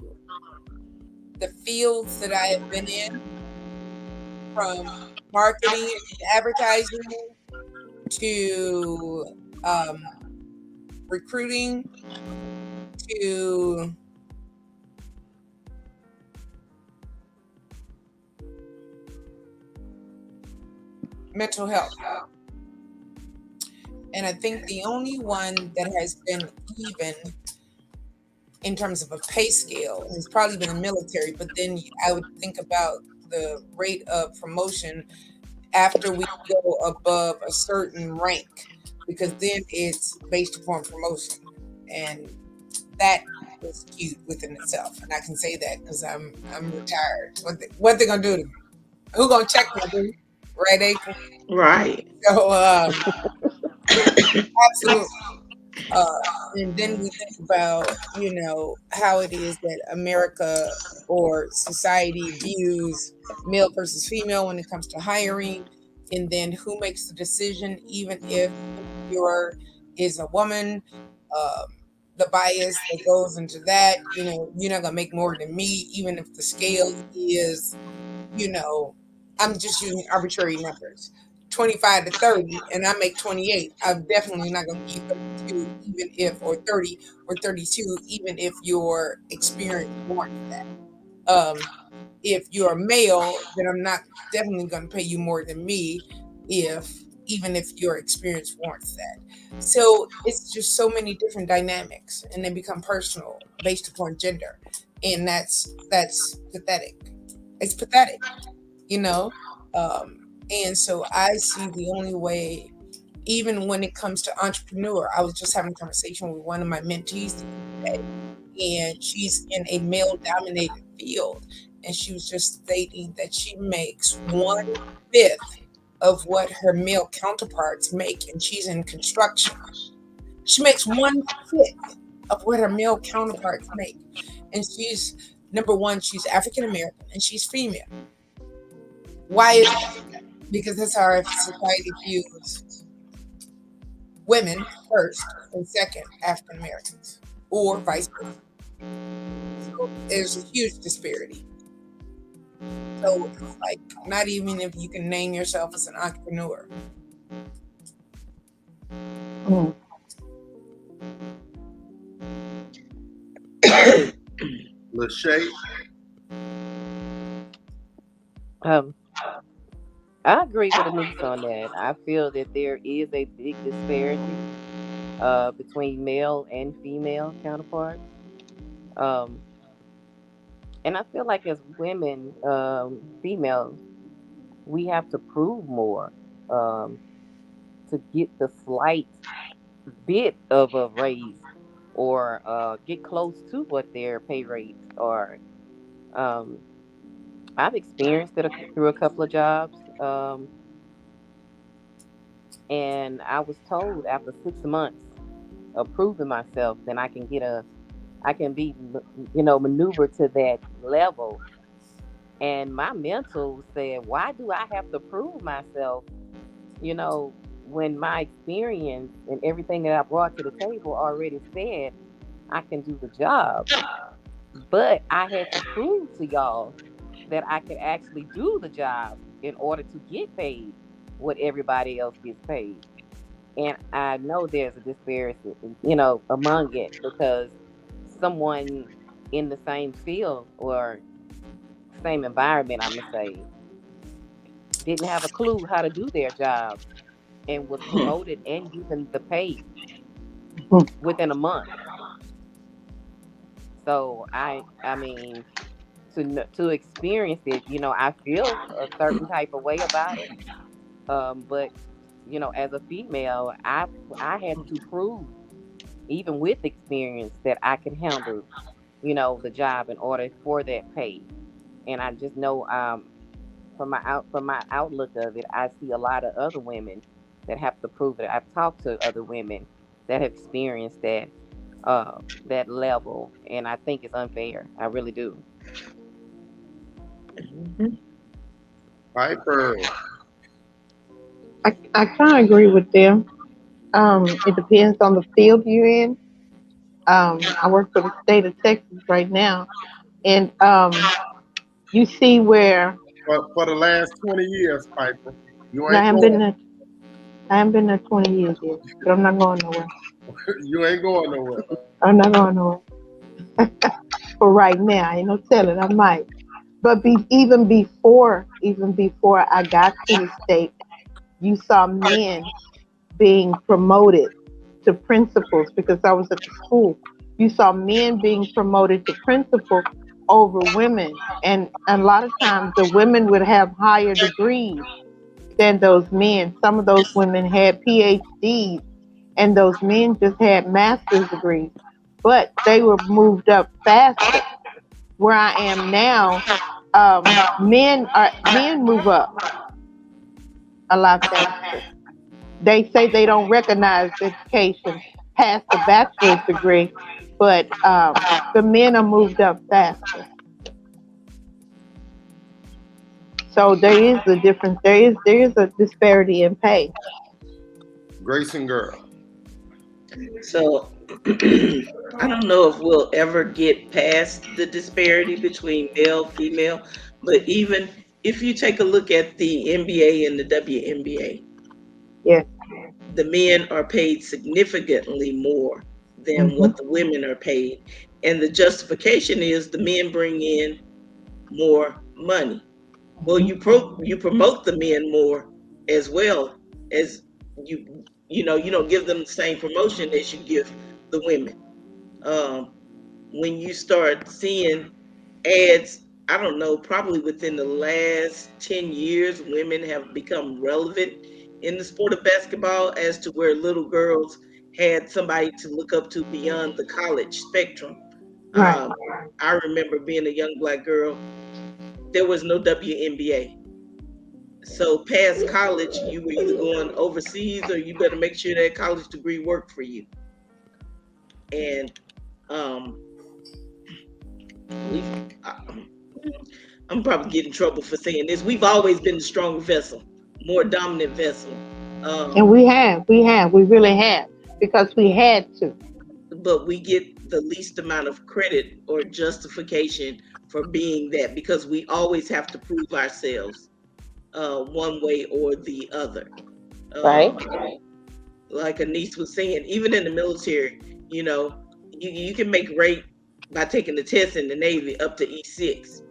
the fields that I have been in, from marketing and advertising to recruiting to mental health. And I think the only one that has been even in terms of a pay scale has probably been the military, but then I would think about the rate of promotion after we go above a certain rank, because then it's based upon promotion, and that is cute within itself. And I can say that because I'm retired. What they gonna do to me? Who gonna check me? Right, April? Right. So absolutely. Uh, and then we think about, how it is that America or society views male versus female when it comes to hiring, and then who makes the decision, even if your is a woman. Um, the bias that goes into that, you're not gonna make more than me, even if the scale is, you know, I'm just using arbitrary numbers. 25 to 30 and I make 28. I'm definitely not going to give 32 even if or 30 or 32 even if your experience warrants that. If you're a male, then I'm not definitely going to pay you more than me if even if your experience warrants that. So it's just so many different dynamics and they become personal based upon gender. And that's pathetic. It's pathetic, you know? And so I see the only way, even when it comes to entrepreneur, I was just having a conversation with one of my mentees today, and she's in a male dominated field. And she was just stating that she makes 1/5 of what her male counterparts make, and she's in construction. She makes 1/5 of what her male counterparts make. And she's number one, she's African American and she's female. Why is that? Because that's how our society views women first and second African Americans, or vice versa. So there's a huge disparity. So it's like not even if you can name yourself as an entrepreneur. Mm. Lachey, Um, I agree with Anise on that. I feel that there is a big disparity between male and female counterparts. Um, and I feel like as women, females, we have to prove more um, to get the slight bit of a raise or get close to what their pay rates are. Um, I've experienced it through a couple of jobs. And I was told after 6 months of proving myself, then I can be, maneuvered to that level. And my mental said, why do I have to prove myself? You know, when my experience and everything that I brought to the table already said I can do the job. But I had to prove to y'all that I could actually do the job in order to get paid what everybody else gets paid. And I know there's a disparity, among it because someone in the same field or same environment, I'm gonna say, didn't have a clue how to do their job and was promoted and given the pay within a month. So I mean, to experience it, I feel a certain type of way about it. But as a female, I had to prove, even with experience, that I can handle, the job in order for that pay. And I just know, from my outlook of it, I see a lot of other women that have to prove it. I've talked to other women that have experienced that level, and I think it's unfair. I really do. Piper. I kind of agree with them. It depends on the field you're in. I work for the state of Texas right now, and you see where For the last 20 years, Piper. You I ain't haven't been going. there. I haven't been there 20 years yet, but I'm not going nowhere. You ain't going nowhere. I'm not going nowhere for right now. Ain't no telling. I might, but even before I got to the state, you saw men being promoted to principals because I was at the school. You saw men being promoted to principal over women. And a lot of times the women would have higher degrees than those men. Some of those women had PhDs and those men just had master's degrees, but they were moved up faster. Where I am now, men move up a lot faster. They say they don't recognize education, past the bachelor's degree, but the men are moved up faster. So there is a difference. There is a disparity in pay. Grayson girl. So I don't know if we'll ever get past the disparity between male, female, but even if you take a look at the NBA and the WNBA, Yes. the men are paid significantly more than what the women are paid. And the justification is the men bring in more money. Well, you promote the men more as well as you don't give them the same promotion as you give the women. When you start seeing ads, I don't know, probably within the last 10 years, women have become relevant in the sport of basketball as to where little girls had somebody to look up to beyond the college spectrum. Right. I remember being a young Black girl, there was no WNBA. So past college, you were either going overseas or you better make sure that college degree worked for you. And I'm probably getting in trouble for saying this. We've always been the stronger vessel, more dominant vessel. And we really have, because we had to. But we get the least amount of credit or justification for being that, because we always have to prove ourselves one way or the other. Right. Like Anise was saying, even in the military, you can make rate by taking the test in the Navy up to E6.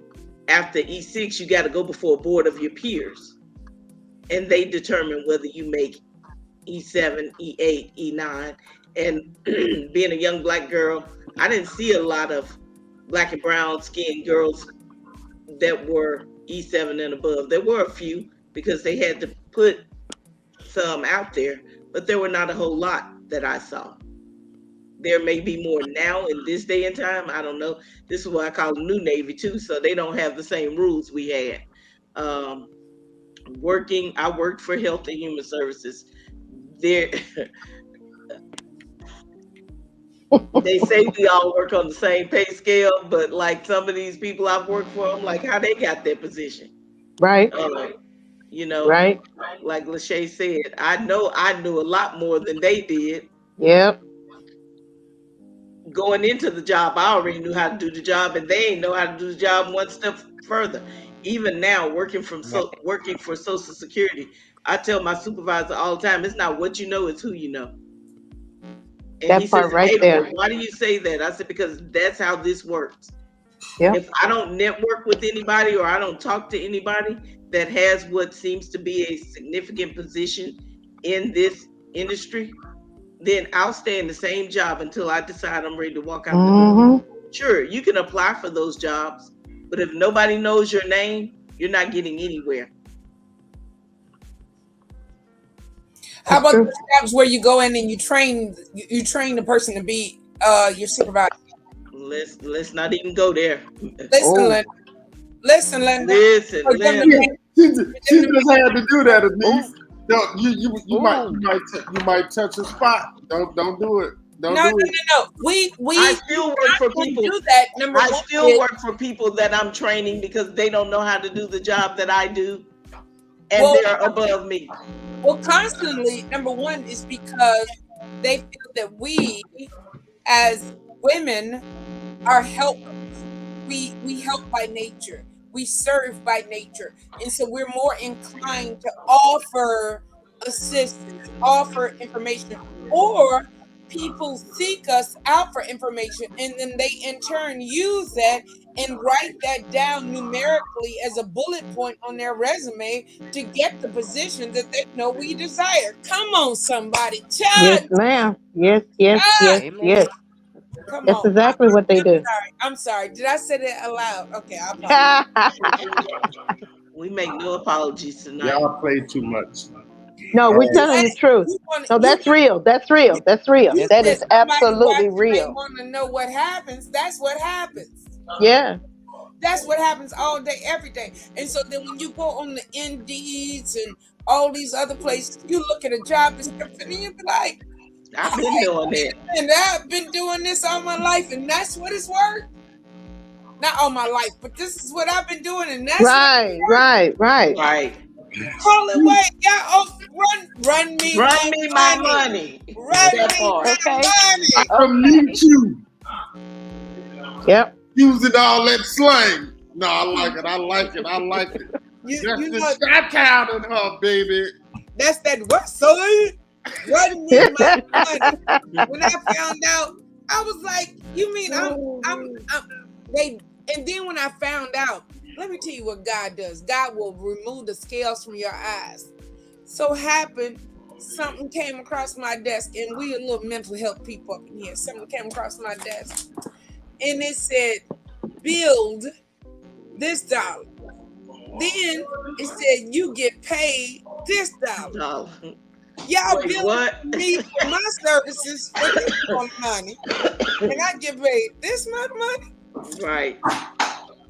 After E6, you got to go before a board of your peers, and they determine whether you make E7, E8, E9. And being a young Black girl, I didn't see a lot of Black and brown skinned girls that were E7 and above. There were a few because they had to put some out there, but there were not a whole lot that I saw. There may be more now in this day and time. I don't know. This is what I call the new Navy too, so they don't have the same rules we had. I worked for Health and Human Services. They say we all work on the same pay scale, but like some of these people I've worked for, I'm like, how they got their position? Right. Right. Like Lachey said, I know I knew a lot more than they did. Yep. Going into the job, I already knew how to do the job, and they ain't know how to do the job one step further. Even now, working for Social Security, I tell my supervisor all the time, it's not what you know, it's who you know. And that he part says, right there. Why do you say that? I said, because that's how this works. Yep. If I don't network with anybody or I don't talk to anybody that has what seems to be a significant position in this industry, then I'll stay in the same job until I decide I'm ready to walk out the door. Sure, you can apply for those jobs, but if nobody knows your name, you're not getting anywhere. How about the jobs where you go in and you train the person to be your supervisor? Let's not even go there. Listen, Linda. She just had to do that, Anise. You might touch a spot. Don't do it. No. We I still work for people. Do that. I still work for people that I'm training because they don't know how to do the job that I do, and they're above me. Well, constantly, number one is because they feel that we, as women, are helpers. We help by nature. We serve by nature. And so we're more inclined to offer assistance, offer information, or people seek us out for information, and then they in turn use that and write that down numerically as a bullet point on their resume to get the position that they know we desire. Come on, somebody. Yes, ma'am. Yes. Come That's on. exactly what they do. I'm sorry. Did I say that aloud? Okay, I apologize. We make no apologies tonight. Y'all play too much. No, we're telling the truth. No, that's real. That's real. That is absolutely real. You want to know what happens? That's what happens. Yeah. That's what happens all day, every day. And so then when you go on the Indeeds and all these other places, you look at a job description and you be like, I've been doing that. And I've been doing this all my life, and that's what it's worth. Not all my life, but this is what I've been doing, and that's Right. Right. Call it way. Y'all run me my money. Run That me part. my Okay. money. From you Yep. using all that slang. No, I like it. You That's know, the Chi-Town in her, baby. that's that what son? Run me my money. When I found out, I was like, you mean and then when I found out, let me tell you what God does. God will remove the scales from your eyes. So happened, something came across my desk, and we a little mental health people up in here. Something came across my desk, and it said, build this dollar. Then it said, you get paid this dollar. No. Y'all Wait, bill what? me for my services for this much money, and I get paid this much money. Right.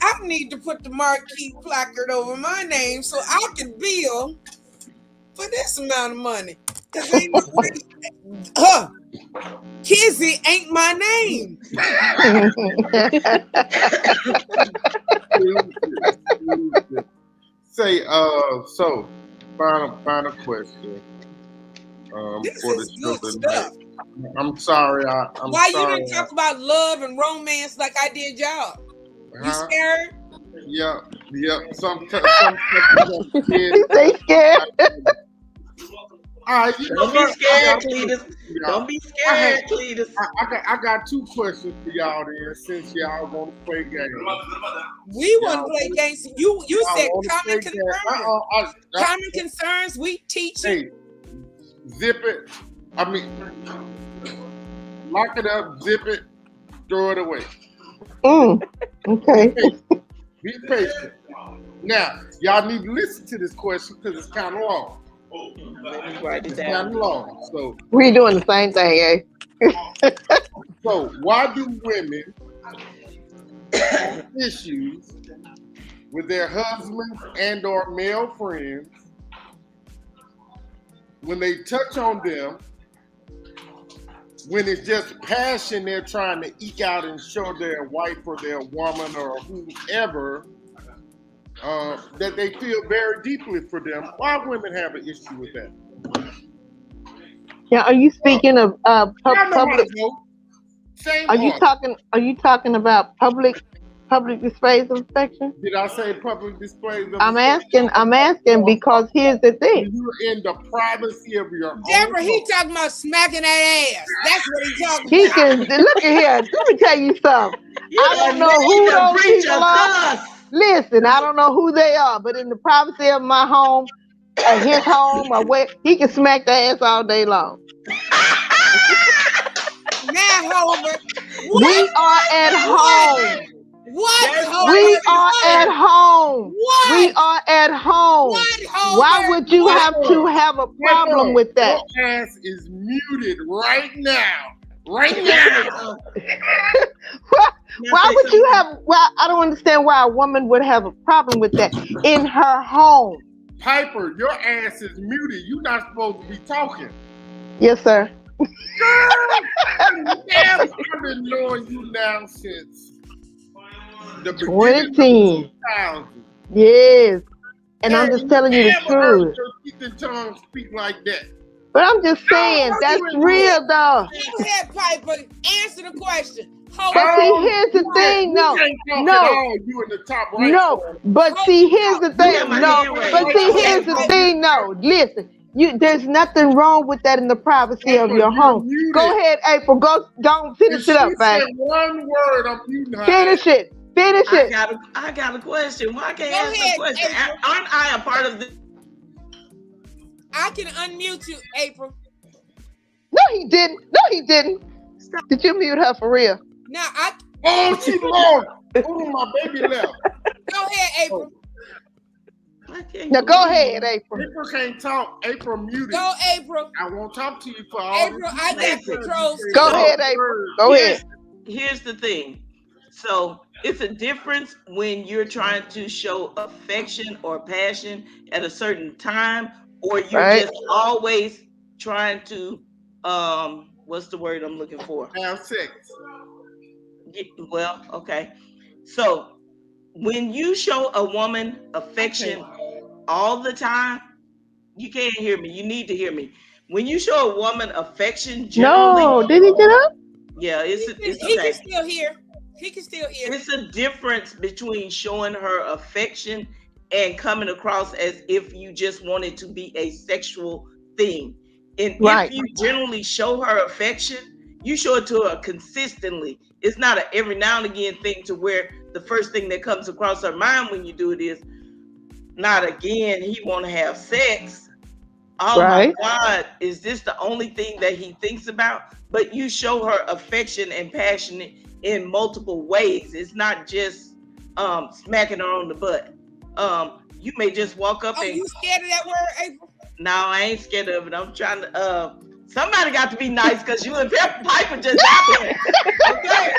I need to put the marquee placard over my name so I can bill for this amount of money. Cause ain't no way, Kizzy ain't my name. Say, so final question. This For is the good children. stuff. I'm sorry. I'm Why sorry. you didn't talk about love and romance like I did y'all? You Huh? scared? Yep. Some They scared. All right, Don't be scared, Cletus. Don't be scared, Cletus. I got two questions for y'all then, since y'all want to play games. We want to play games. You Y'all said wanna common play games. concerns. Common concerns. We teach you. Hey, zip it. I mean, lock it up, zip it, throw it away. Okay. Be patient. Now, y'all need to listen to this question because it's kind of long. Let me write it It's kind of down. long. So, We doing the same thing, so why do women have issues with their husbands and or male friends when they touch on them, when it's just passion they're trying to eke out and show their wife or their woman or whoever that they feel very deeply for them? Why women have an issue with that? Yeah. Are you speaking of Y'all know how public? to vote. Same Are you order. talking about public displays of affection? Did I say public displays of I'm affection? asking because here's the thing. When you're in the privacy of your Deborah, own he home. talking about smacking that ass. That's what he talking He about. can look at here. Let me tell you something. I don't know who those people are. Listen, I don't know who they are, but in the privacy of my home, or his home, or where he can smack their ass all day long. Now, Homer, We are at home. what? We are at home. What? We are at home. What, Homer? Why would you have to have a problem with that? Your ass is muted right now. Right now. Why would you have? Well, I don't understand why a woman would have a problem with that in her home. Piper, your ass is muted. You're not supposed to be talking. Yes, sir. Damn, I've been knowing you now since the beginning 2010. of 2000. Yes. And I'm just telling you the Never heard truth. your teeth and tongue speak like that. But I'm just saying, that's real though. Go ahead, Piper. Answer the question. But see, here's the thing, no. You in the top right. No, but see, here's the thing, no. But see, here's the thing, no. Listen, there's nothing wrong with that in the privacy of your home. Go ahead, April. Go finish it up, babe. One word, I'm muting her. Finish it. I got a question. Why can't Go I ask ahead, a question? April. Aren't I a part of this? I can unmute you, April. No, he didn't. Stop. Did you mute her for real? Now Oh, she lost. Oh, my baby left. Go ahead, April. Now go ahead, April. April can't talk. April muted. Go, April. I won't talk to you for all April, I got controls. Go ahead, April. Go ahead. Here's the thing. So it's a difference when you're trying to show affection or passion at a certain time, or you're just always trying to what's the word I'm looking for? Have sex. Well, okay. So when you show a woman affection all the time, you can't hear me. You need to hear me. When you show a woman affection, generally, No, did he get up? yeah, it's He okay. can still hear. He can still hear. It's a difference between showing her affection and coming across as if you just want it to be a sexual thing. And Right. if you generally show her affection, you show it to her consistently. It's not an every now and again thing to where the first thing that comes across her mind when you do it is, not again, he want to have sex. Oh Right. my God, is this the only thing that he thinks about? But you show her affection and passion in multiple ways. It's not just smacking her on the butt. You may just walk up Oh, and you scared of that word, April? no, I ain't scared of it. I'm trying to somebody got to be nice because you and Piper just happened. Okay.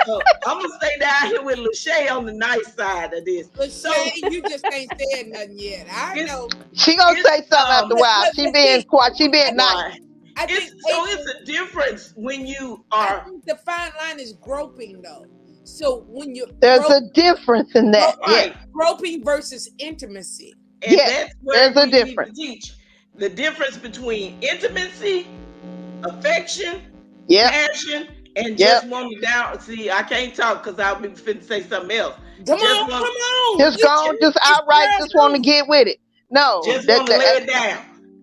So I'm gonna stay down here with Lachey on the nice side of this. Lachey, you just ain't said nothing yet. I It's- know. She gonna say something after a while. but She being see, quiet. She being nice. Why? I think It's a difference when you I are think the fine line is groping though. So when you're There's a difference in that. right. Yes. groping versus intimacy. And Yes, that's where there's a we need to difference. teach the difference between intimacy, affection, Yep. passion, and Yep. just wanting down. See, I can't talk because I'll be finna say something else. Come Just on, want- come on. Just You go, just outright, just want to get with it. No, Just want to lay it down.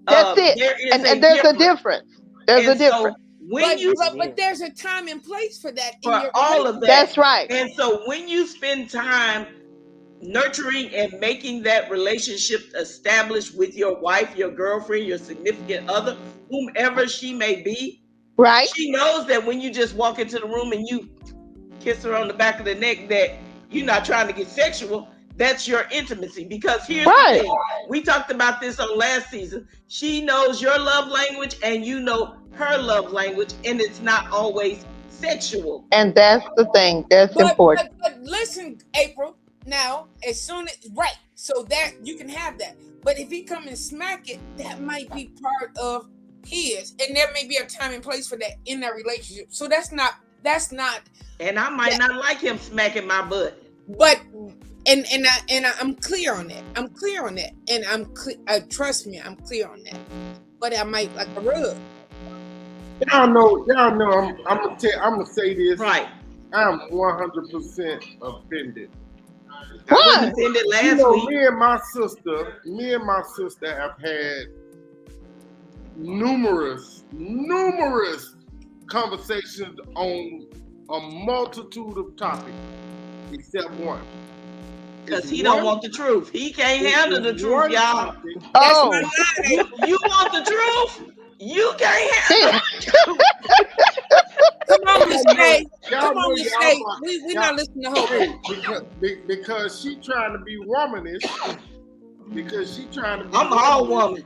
that's it. There is And there's a difference. There's a And so difference. when you but there's a time and place for that in for your all of that, That's right. and so when you spend time nurturing and making that relationship established with your wife, your girlfriend, your significant other, whomever she may be, Right. she knows that when you just walk into the room and you kiss her on the back of the neck, that you're not trying to get sexual. That's your intimacy. Because here's Right. the thing. We talked about this on last season. She knows your love language and you know her love language, and it's not always sexual. And that's the thing. That's important. But listen, April. Now, as soon as right, so that you can have that. But if he come and smack it, that might be part of his, and there may be a time and place for that in that relationship. So that's not. And I might not like him smacking my butt. But I'm clear on that. I'm clear on that, and trust me, I'm clear on that. But I might like a rub. Y'all know. I'm gonna say this. Right. I'm 100% offended. I Why? was offended You last know, week. me and my sister have had numerous conversations on a multitude of topics, except one. Because he It's don't one- want the truth. He can't it's handle the truth, one y'all. topic. Oh, You want the truth? You can't handle see, Come on, Lachey. Y'all Come know on, y'all Lachey. fuck- We're y'all- not listening to Hope. Hey, because she trying to be womanish. Because she trying to be I'm all woman.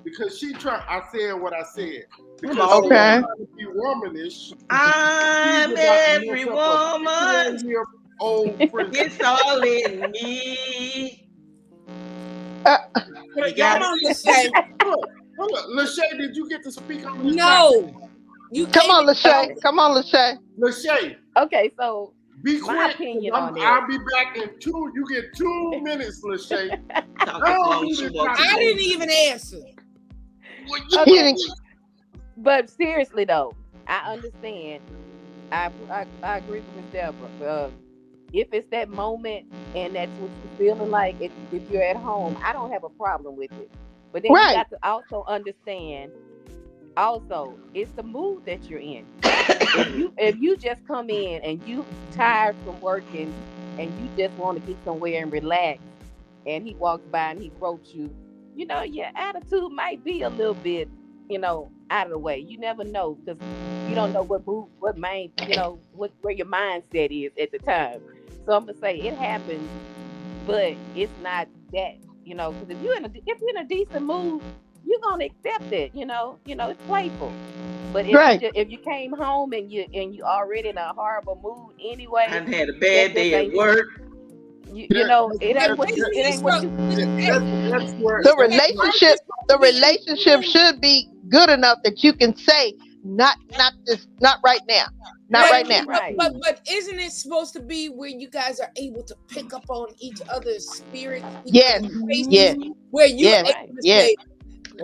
Because she try. I said what I said. Because all she Okay. trying to be womanish. I'm she's about to every mess up a woman. 10-year-old friend. It's all in me. You got Come on, Lachey. Hold up, Lachey, did you get to speak on this? No. You come on, can't- Lachey. Come on, Lachey. Lachey, Okay, so be My quick. opinion 'cause on it. I'll be back in 2. You get 2 minutes, Lachey. Talk as long as she wants I to. didn't even answer. Well, you Okay. didn't- but seriously though, I understand. I agree with Ms. Deborah. If it's that moment and that's what you're feeling like, if you're at home, I don't have a problem with it. But then Right. you got to also understand. Also, it's the mood that you're in. If you just come in and you tired from working and you just want to get somewhere and relax, and he walks by and he gropes you, your attitude might be a little bit, out of the way. You never know because you don't know what mood, what mind, where your mindset is at the time. So I'm gonna say it happens, but it's not that, because if you're in a decent mood, you're gonna accept it. It's playful. But Right. if you came home and you already in a horrible mood anyway, I had a bad day at work. it ain't what you. That's where The relationship should be good enough that you can say, not right now. Not right now. Right. But isn't it supposed to be where you guys are able to pick up on each other's spirit, each Yes, other's faces, yes, where you're yes, able to yes. say,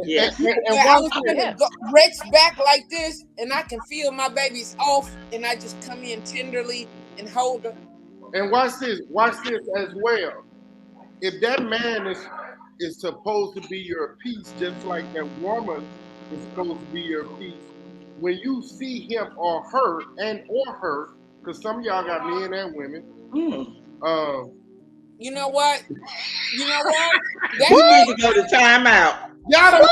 Yes. And "Yeah, I watch was this. gonna reach back like this, and I can feel my baby's off, and I just come in tenderly and hold her." And watch this as well. If that man is supposed to be your peace, just like that woman is supposed to be your peace, when you see him or her, because some of y'all got men and women, You know what? You know what? You need to go to timeout. y'all don't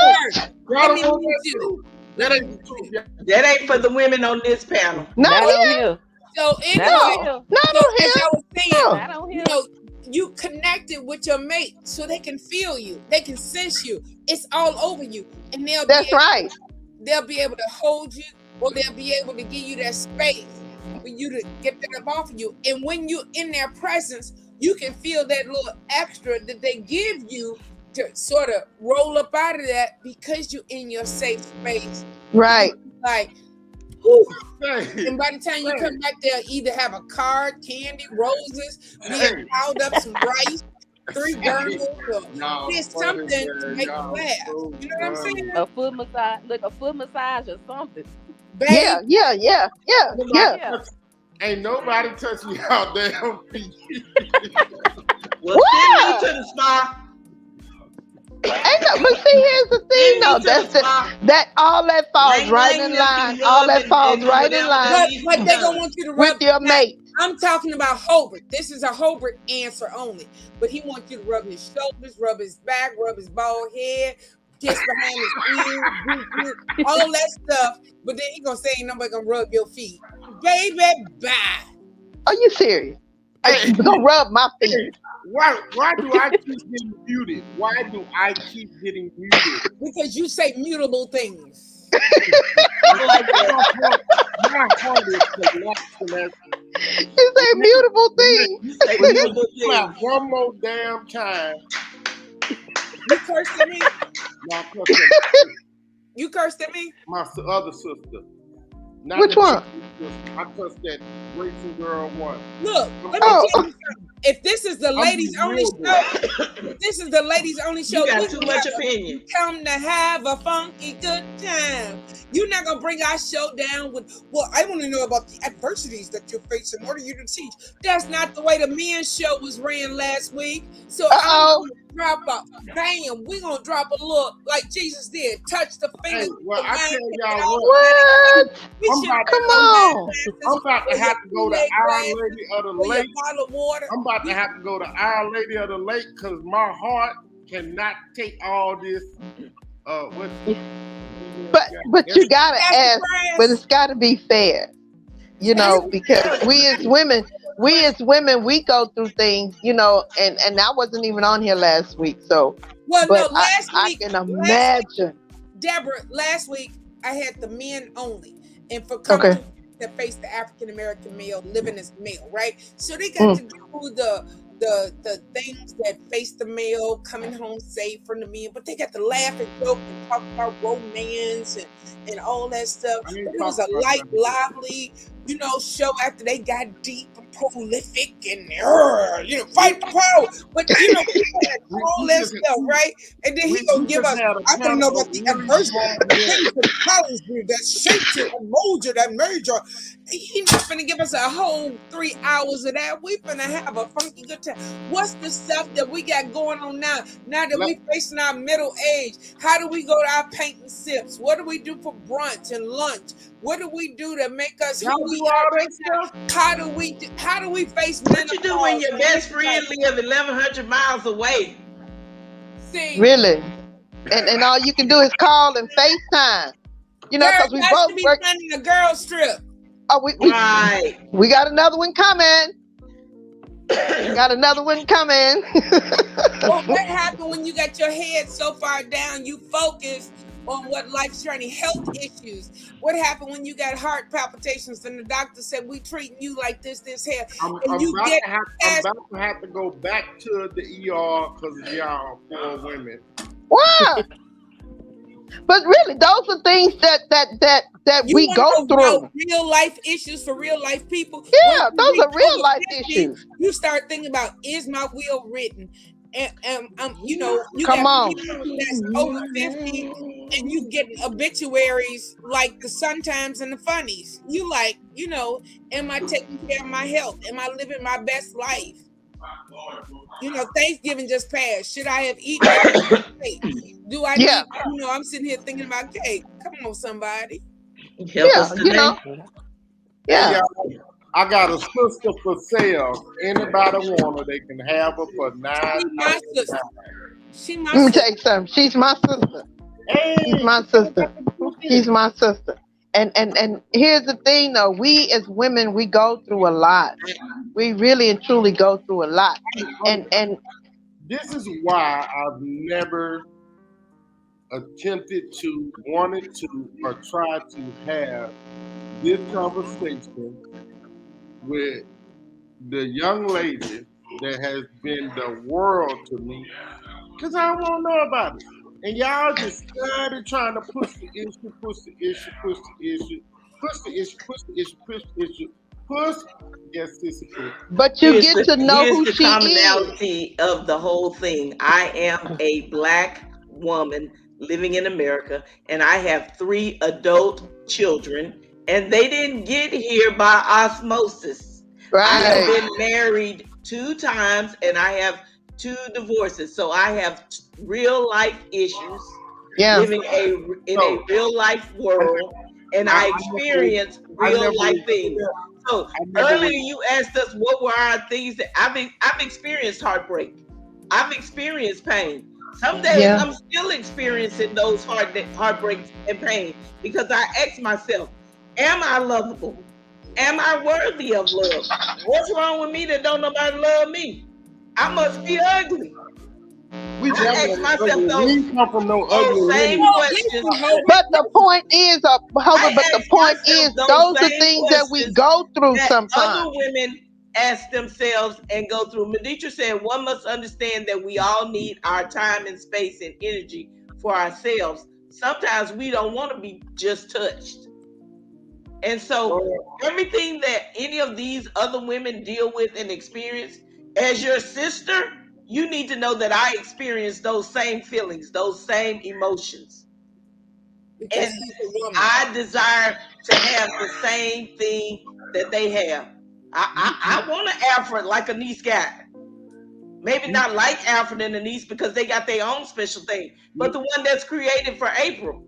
Let me want meet that you. truth. That ain't the truth. y'all. That ain't for the women on this panel. Not on here. here. So Not anyway, on here. Not so on as here. I was saying, No. Not on you here. know, you connected with your mate so they can feel you, they can sense you. It's all over you, and That's right. they'll be able to hold you, or they'll be able to give you that space for you to get that up off of you. And when you're in their presence, you can feel that little extra that they give you to sort of roll up out of that because you're in your safe space. Right. Like, whew. Hey, And by the time you come back, they'll either have a card, candy, roses, we have Hey. piled up some rice, 3 gurnals, or y'all there's funny, something to man. make you Y'all laugh. so You know what I'm funny. saying? A foot massage. Look, a foot massage or something. Babe, Yeah. Yeah. Ain't nobody touching y'all damn feet. Well, send me to the spa. Ain't no, but see, here's the thing, though. That's that all that falls right in line. All that falls right in line but they gonna want you to with rub your now, mate. I'm talking about Hobart. This is a Hobart answer only. But he wants you to rub his shoulders, rub his back, rub his bald head, kiss behind his ears, all that stuff. But then he gonna say ain't nobody gonna rub your feet. Baby, bye. Are you serious? Hey. Go rub my feet. Hey, why do I keep getting muted? Why do I keep getting muted? Because you say mutable things. My heart is collapsing. You say beautiful things. You say beautiful things. One more damn time. You cursed at me? No, I cussed at You cursed at me? my other sister. Not Which the one? sister. I cussed that Racing Girl one. Look, let me Oh. tell you something. If this is the ladies only real show, this is the ladies only show. You got we too much opinion. come to have a funky good time. You're not gonna bring our show down with, well, I want to know about the adversities that you're facing. What are you to teach? That's not the way the men's show was ran last week. So I'm gonna drop a bam. We're gonna drop a look like Jesus did. Touch the Hey, fingers. well, I tell y'all What? Come on. I'm about to have to go to Our Lady of the with your Lake. bottle of water. I'm about to have to go to Our Lady of the Lake because my heart cannot take all this. But you gotta Pastor ask. Brian, But it's gotta be fair, you know, because we as women, we go through things, you know, and I wasn't even on here last week, so. well, But no, last I week, can imagine. Deborah, last week I had the men only, and for couples Okay. that face the African American male living as male, right? So they got to do the things that face the male coming home safe from the men, but they got to laugh and joke and talk about romance and all that stuff. But it was a light, lively, you know, show after they got deep and prolific and you know, fight the power. But you know, we had all that stuff, right? And then he gonna give us, I want to know about the adversity, things that challenge you, that shaped you, that mold you, that made you. He not finna give us a whole 3 hours of that. We finna have a funky good time. What's the stuff that we got going on now? Now that we facing our middle age, how do we go to our paint and sips? What do we do for brunch and lunch? What do we do to make us Y'all who we do all are? that stuff? How do we face What you do when your menopause? best friend live 1,100 miles away? See, Really. And all you can do is call and FaceTime. You know, because we both be work. planning a girl strip. Oh, Right. we got another one coming. Got another one coming. Well, what happened when you got your head so far down, you focus on what life's journey, health issues? What happened when you got heart palpitations and the doctor said, we treating you like this here? I'm And you about get to have to go back to the ER because of y'all poor women. Wow. But really, those are things that You we want go to know about through. real life issues for real life people? Yeah, Once you those reach are real over life 50, issues. you start thinking about, is my will written? And you know, you Come got on. people that's over 50 and you get obituaries like the Sun Times and the Funnies. You like, you know, am I taking care of my health? Am I living my best life? You know, Thanksgiving just passed. Should I have eaten every cake? Do I Yeah, need, you know, I'm sitting here thinking about cake. Come on, somebody. Help yeah, us you know, today. Hey, yeah. y'all, I got a sister for sale. Anybody want her, they can have her for She my sister. $9.99. She my Let me sister. tell you something. She's my sister. Hey, She's my sister. She's my sister. And here's the thing though, we as women, we go through a lot. We really and truly go through a lot. And this is why I've never attempted to, wanted to, or tried to have this conversation with the young lady that has been the world to me, because I don't want to know about it. And y'all just started trying to push the issue, push the issue, push the issue, push the issue, push the issue, push the issue, push. Yes, Sissy, push. but you get to know Here's who the she is. commonality of the whole thing. I am a Black woman living in America, and I have 3 adult children, and they didn't get here by osmosis. I have Right. been married 2 times, and I have 2 divorces, so I have real life issues, Yeah. living in a real life world, and I experience real life things. So earlier you asked us what were our things that I've experienced heartbreak. I've experienced pain. Some days Yeah. I'm still experiencing those heartbreaks and pain because I ask myself, am I lovable? Am I worthy of love? What's wrong with me that don't nobody love me? I must be ugly. We I ask myself we those come from no ugly same women. questions. But the point is, I but the ask point myself is, those are same things that we questions go through that sometimes. other women ask themselves and go through. Meditra said one must understand that we all need our time and space and energy for ourselves. Sometimes we don't want to be just touched. And so everything that any of these other women deal with and experience, as your sister, you need to know that I experience those same feelings, those same emotions. Because And she's a woman. I desire to have the same thing that they have. I want an Alfred like a niece got. Maybe not like Alfred and the niece because they got their own special thing, but the one that's created for April.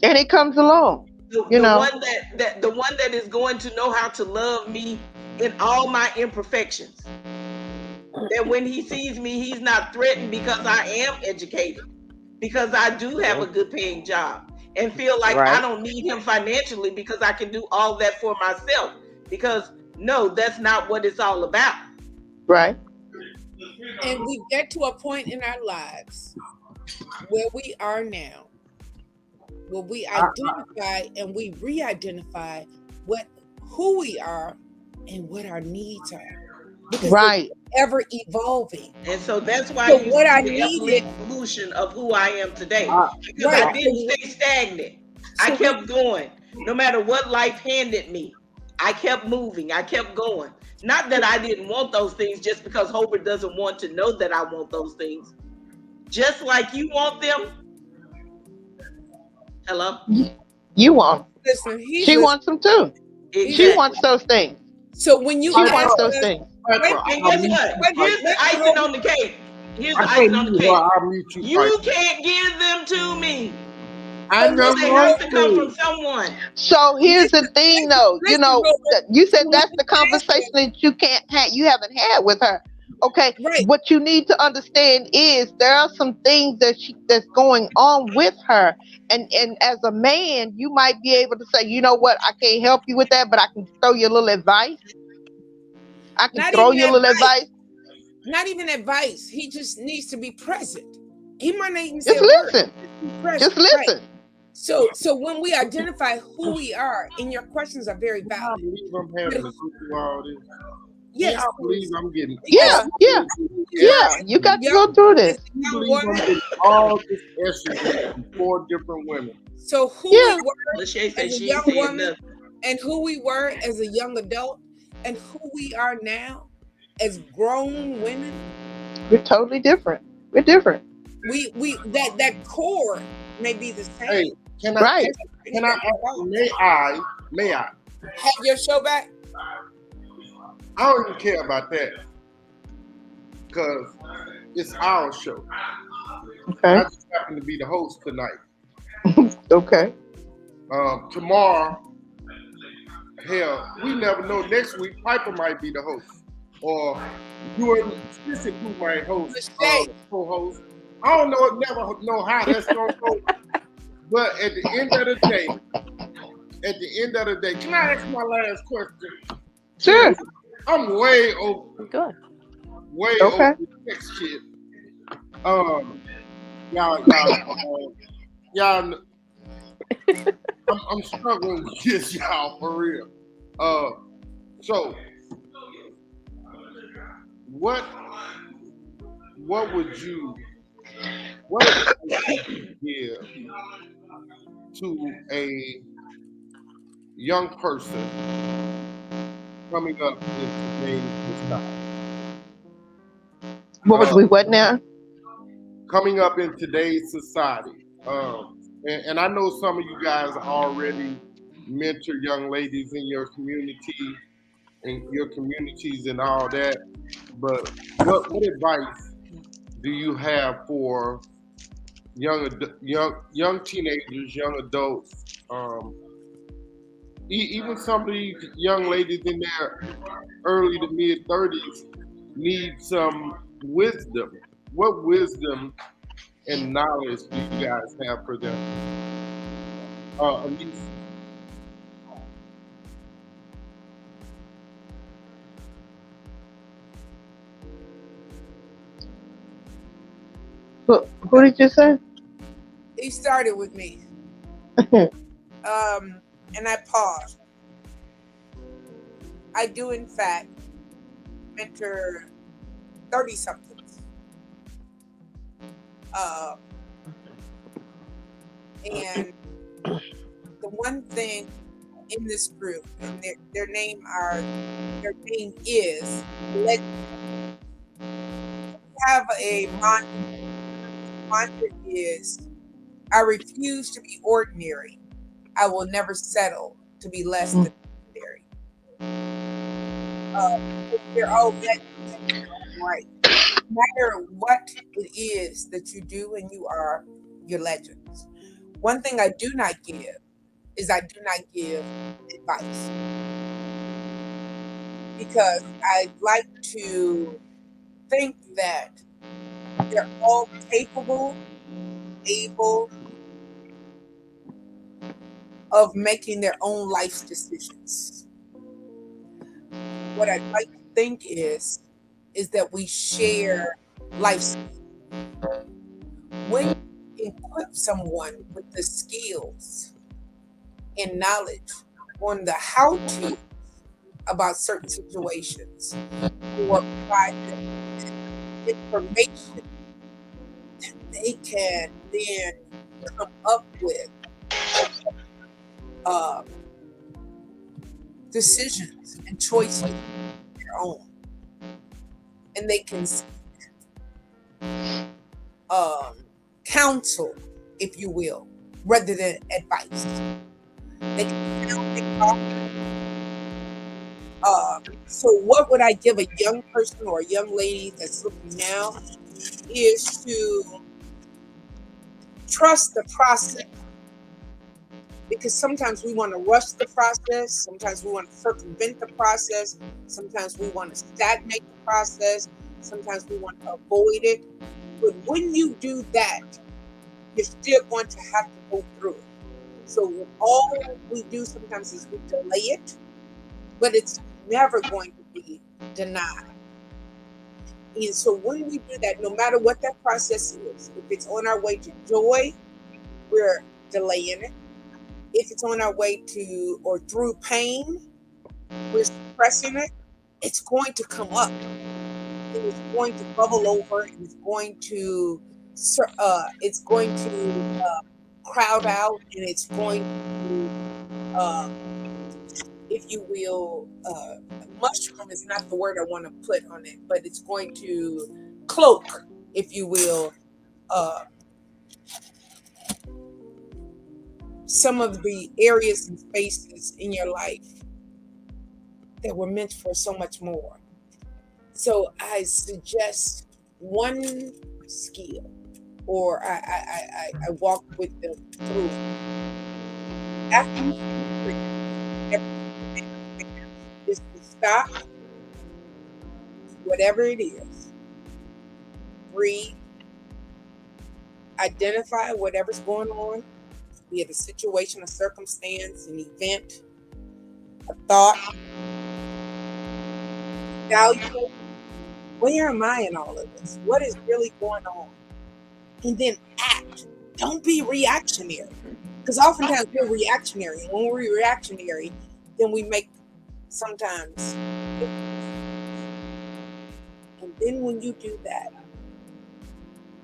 And it comes along. The one that is going to know how to love me in all my imperfections. That when he sees me, he's not threatened because I am educated, because I do have a good paying job, and feel like Right. I don't need him financially because I can do all that for myself. Because no, that's not what it's all about. Right. And we get to a point in our lives where we are now, where we identify and we re-identify who we are and what our needs are. Because Right. they're ever evolving. And so that's why So you what see I the needed- evolution of who I am today. Because Right. I didn't stay stagnant. I kept going. No matter what life handed me, I kept moving. I kept going. Not that I didn't want those things just because Hobart doesn't want to know that I want those things. Just like you want them. Hello? You want. Listen, She wants them too. She Exactly. wants those things. So when you She ask wants those us, things. And guess what? Here's the icing on the cake. Here's the icing on the cake. You can't give them to me. I know They have to come from someone. So here's the thing, though. You listen, know, Robert. you said that's the conversation that you can't have. You haven't had with her. Okay. Right. What you need to understand is there are some things that's going on with her, and as a man, you might be able to say, you know what, I can't help you with that, but I can throw you a little advice. I can Not throw even you a little advice. Not even advice. He just needs to be present. He might not even say Just a word. listen. Just be present. Just listen. Right. So when we identify who we are, and your questions are very I valid. believe I'm having to go through all this. Can Yes, y'all believe I'm getting Yeah, yeah, yeah. You got to go through this. as a you young believe I'm woman. getting all this estrogen from 4 different women? So who Yeah. we were Lachey said as a she ain't young saying woman, nothing. and who we were as a young adult, and who we are now as grown women, We're totally different. We're different. we that core may be the same. Hey, can I Right. can I ask, may I Have your show back? I don't even care about that because it's our show. Okay. I just happen to be the host tonight. Okay. Tomorrow, hell, we never know. Next week, Piper might be the host, or you and Sissy who might host, co-host. I don't know. Never know how that's gonna go. But at the end of the day, can I ask my last question? Sure. I'm way over Good. Okay. the next shit. Y'all. I'm struggling with this, y'all, for real. So what would you give to a young person coming up in today's society? What would we what now? Coming up in today's society. And I know some of you guys already mentor young ladies in your community and your communities and all that. But what advice do you have for young teenagers, young adults, even some of these young ladies in their early to mid 30s need some wisdom? What wisdom and knowledge do you guys have for them? Elise? Who did you say? He started with me. And I paused. I do, in fact, mentor 30 somethings. And the one thing in this group, and their name is let have a mantra is I refuse to be ordinary. I will never settle to be less than ordinary. They're all legends, right? No matter what it is that you do and you are, your legends. One thing I do not give is I do not give advice. Because I like to think that they're all capable, able of making their own life decisions. What I'd like to think is that we share life skills. When you equip someone with the skills and knowledge on the how-to about certain situations, or provide them information that they can then come up with decisions and choices of their own, and they can seek counsel, if you will, rather than advice. They can talk. So what would I give a young person or a young lady that's looking now is to trust the process. Because sometimes we want to rush the process, sometimes we want to circumvent the process, sometimes we want to stagnate the process, sometimes we want to avoid it. But when you do that, you're still going to have to go through it. So all we do sometimes is we delay it, but it's never going to be denied. And so when we do that, no matter what that process is, if it's on our way to joy, we're delaying it. If it's on our way to or through pain, we're suppressing it. it's going to come up, and it's going to bubble over, and it's going to crowd out, and it's going to, uh, if you will, mushroom is not the word I want to put on it, but it's going to cloak, if you will, uh, some of the areas and spaces in your life that were meant for so much more. So I suggest one skill, or I walk with them through it. After you is to stop, whatever it is, breathe, identify whatever's going on, be it a situation, a circumstance, an event, a thought, evaluate, where am I in all of this? What is really going on? And then act. Don't be reactionary. Because oftentimes we're reactionary. When we're reactionary, then we make sometimes. And then when you do that,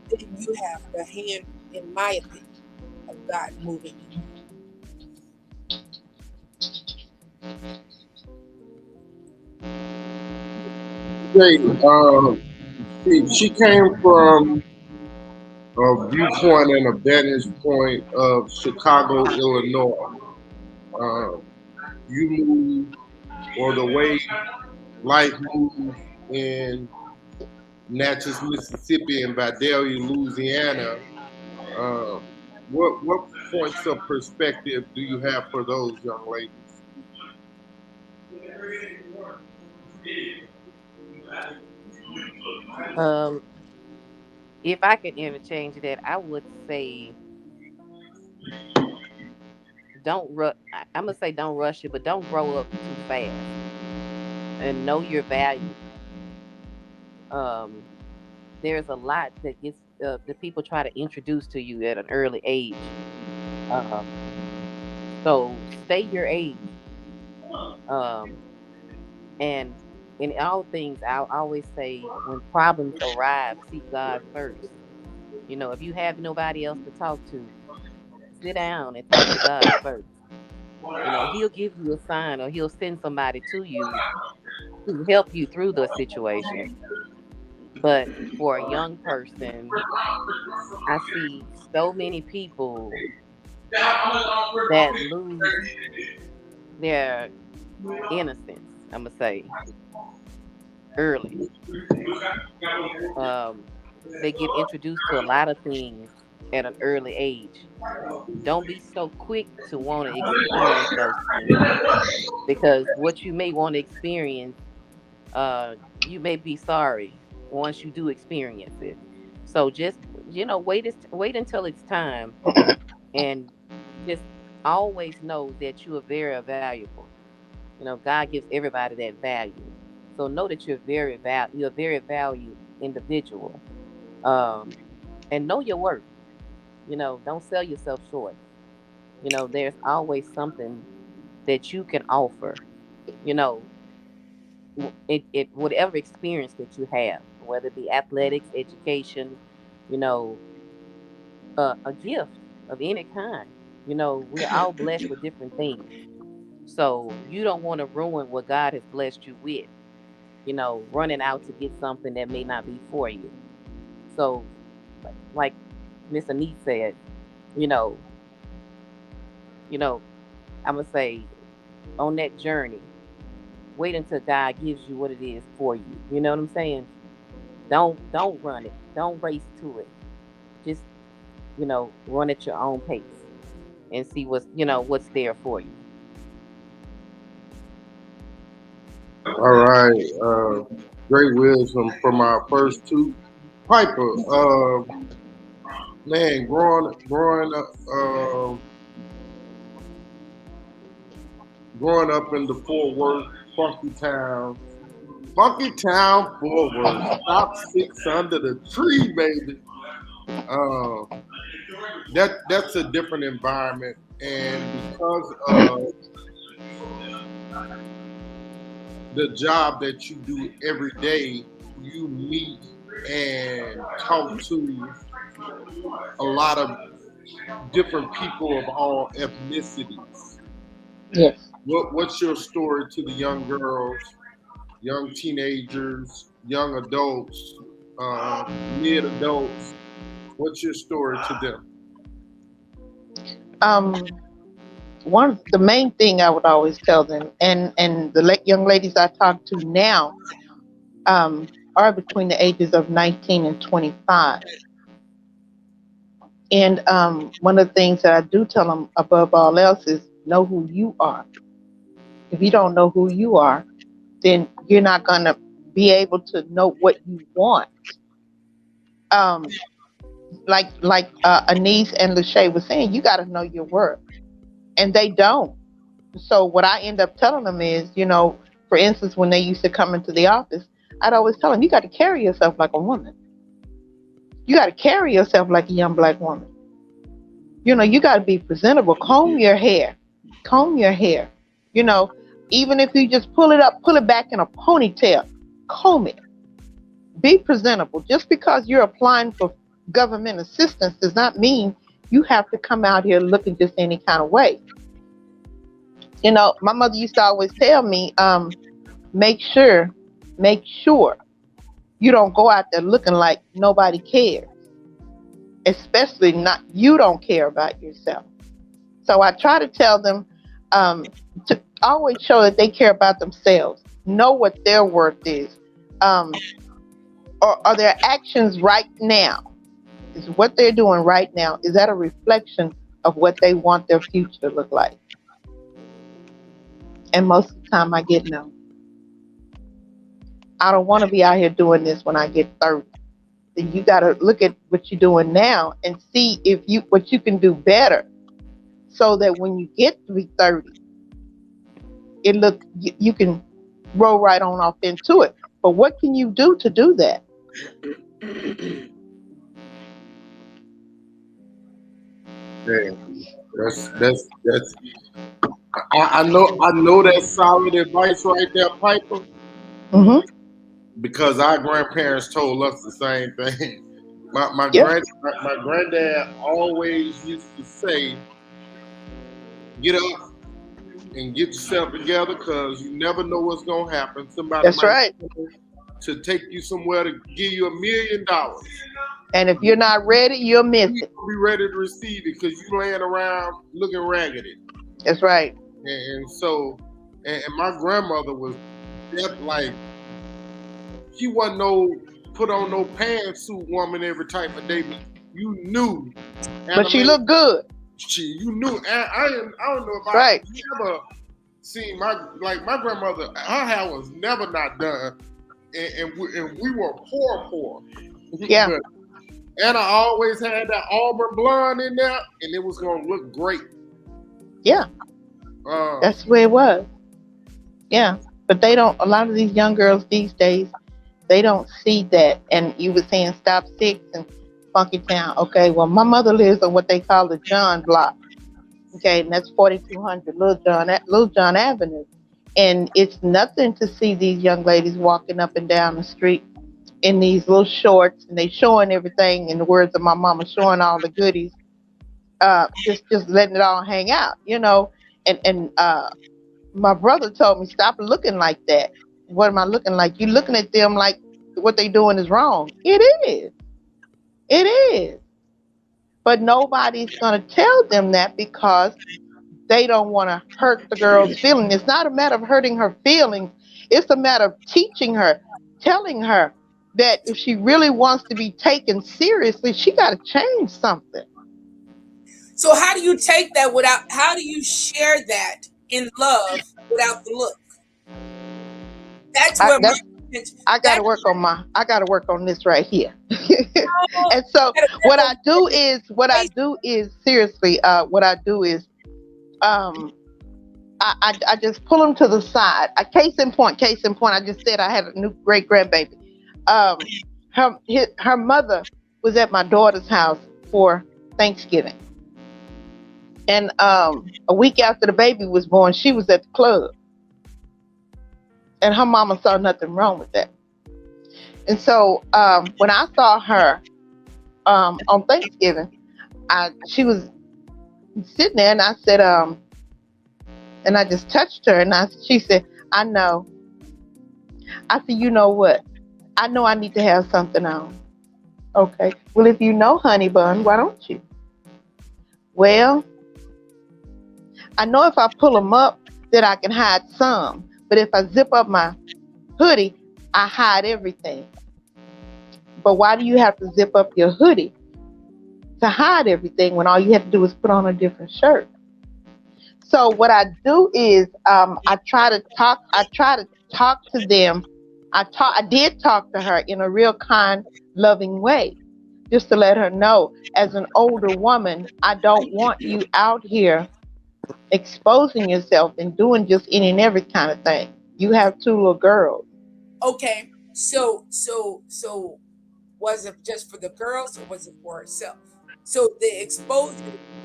then you have the hand, in my opinion, of God moving in you. She came from a viewpoint and a vantage point of Chicago, Illinois. You move, or the way life moves in Natchez, Mississippi, and Vidalia, Louisiana. What points of perspective do you have for those young ladies? If I could interchange that, I would say don't rush. I'm gonna say don't rush it, but don't grow up too fast, and know your value. There's a lot that gets that people try to introduce to you at an early age. So stay your age. And in all things, I'll always say when problems arrive, seek God first. If you have nobody else to talk to, sit down and talk to God first. He'll give you a sign, or he'll send somebody to you to help you through the situation. But for a young person, I see so many people that lose their innocence, I'm gonna say, early. They get introduced to a lot of things at an early age. Don't be so quick to want to experience those things, because what you may want to experience, you may be sorry once you do experience it. So just wait until it's time, and just always know that you are very valuable. God gives everybody that value. So know that you're a very valued individual. And know your worth. Don't sell yourself short. There's always something that you can offer. You know, it whatever experience that you have, whether it be athletics, education, you know, a gift of any kind. We're all blessed with different things. So you don't want to ruin what God has blessed you with, running out to get something that may not be for you. So, like Miss Anise said, you know, I'm gonna say on that journey, wait until God gives you what it is for you. You know what I'm saying? Don't run it. Don't race to it. Just run at your own pace and see what's there for you. All right. Great wisdom from our first two. Piper, man, growing up in the Fort Worth, Funky Town, Fort Worth, top 6 under the tree, baby. That's a different environment, and because of the job that you do every day, you meet and talk to a lot of different people of all ethnicities. Yes. What's your story to the young girls, young teenagers, young adults, mid adults? What's your story to them? The main thing I would always tell them, and the young ladies I talk to now, are between the ages of 19 and 25. And one of the things that I do tell them above all else is know who you are. If you don't know who you are, then you're not going to be able to know what you want. Like Anise and Lachey was saying, you got to know your worth. And they don't. So what I end up telling them is, for instance, when they used to come into the office, I'd always tell them, you got to carry yourself like a woman. You got to carry yourself like a young black woman. You got to be presentable. Comb your hair. Even if you just pull it back in a ponytail, comb it. Be presentable. Just because you're applying for government assistance does not mean you have to come out here looking just any kind of way. My mother used to always tell me, make sure you don't go out there looking like nobody cares. Especially not, you don't care about yourself. So I try to tell them to always show that they care about themselves. Know what their worth is. Or are their actions right now? Is what they're doing right now, is that a reflection of what they want their future to look like? And most of the time I get no. I don't want to be out here doing this when I get 30. Then you got to look at what you're doing now and see what you can do better, so that when you get to be 30, you can roll right on off into it. But what can you do to do that? Yeah, that's. I know that's solid advice right there, Piper. Mm-hmm. Because our grandparents told us the same thing. My granddad always used to say, "Get up and get yourself together, because you never know what's gonna happen. Somebody That's might right. to take you somewhere to give you $1 million, and if you're not ready, you'll miss it. Be ready to receive it because you laying around looking raggedy." That's right. And so, and my grandmother was like, she wasn't no put on no pantsuit woman every type of day. You knew, but she looked good. You knew. I don't know if right. I ever seen my grandmother. Her hair was never not done, and we were poor. Yeah. But Anna always had that auburn blonde in there, and it was gonna look great. Yeah. That's the way it was. Yeah. But they don't, a lot of these young girls these days, they don't see that. And you were saying Stop 6 and Funky Town. Okay, well, my mother lives on what they call the John Block. Okay, and that's 4200 Little John Avenue. And it's nothing to see these young ladies walking up and down the street in these little shorts, and they showing everything, in the words of my mama, showing all the goodies, just letting it all hang out, And my brother told me, stop looking like that. What am I looking like? You looking at them like what they doing is wrong. It is. But nobody's going to tell them that because they don't want to hurt the girl's feelings. It's not a matter of hurting her feelings. It's a matter of teaching her, telling her that if she really wants to be taken seriously, she got to change something. So how do you take that how do you share that in love without the look? That's where I got to work on this right here. And so what I do is seriously, I just pull them to the side. Case in point, I just said I had a new great grandbaby. Her mother was at my daughter's house for Thanksgiving. And a week after the baby was born, she was at the club. And her mama saw nothing wrong with that. And so when I saw her on Thanksgiving, she was sitting there, and I said, and I just touched her, and she said, I know. I said, you know what? I know I need to have something on. Okay. Well, if you know, honey bun, why don't you? Well, I know if I pull them up that I can hide some, but if I zip up my hoodie, I hide everything. But why do you have to zip up your hoodie to hide everything when all you have to do is put on a different shirt? So what I do is I try to talk to them. I did talk to her in a real kind, loving way, just to let her know, as an older woman, I don't want you out here exposing yourself and doing just any and every kind of thing. You have two little girls. Okay, so was it just for the girls or was it for herself? So the exposure.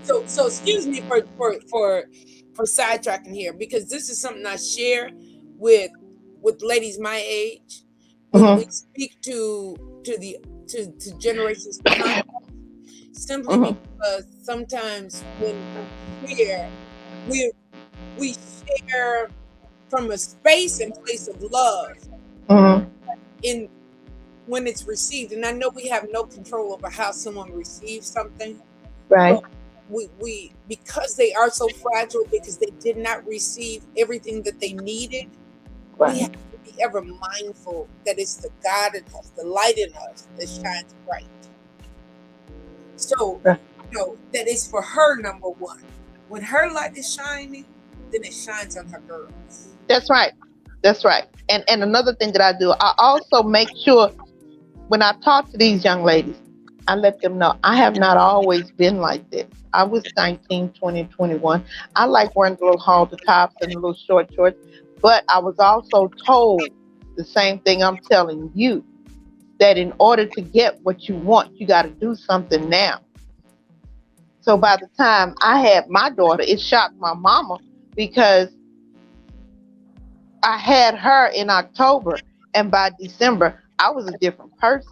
So excuse me for sidetracking here, because this is something I share with ladies my age when we Mm-hmm. speak to generations behind us, simply Mm-hmm. because sometimes when we share, we share from a space and place of love Mm-hmm. in when it's received. And I know we have no control over how someone receives something, Right. but we because they are so fragile, because they did not receive everything that they needed, we have Right. to be ever mindful that it's the God in us, the light in us that shines bright. So, Right. that is for her, number one. When her light is shining, then it shines on her girls. That's right. That's right. And another thing that I do, I also make sure when I talk to these young ladies, I let them know I have not always been like this. I was 19, 20, 21. I like wearing the little halter tops and the little short shorts, but I was also told the same thing I'm telling you, that in order to get what you want, you got to do something now. So by the time I had my daughter, it shocked my mama, because I had her in October, and by December, I was a different person.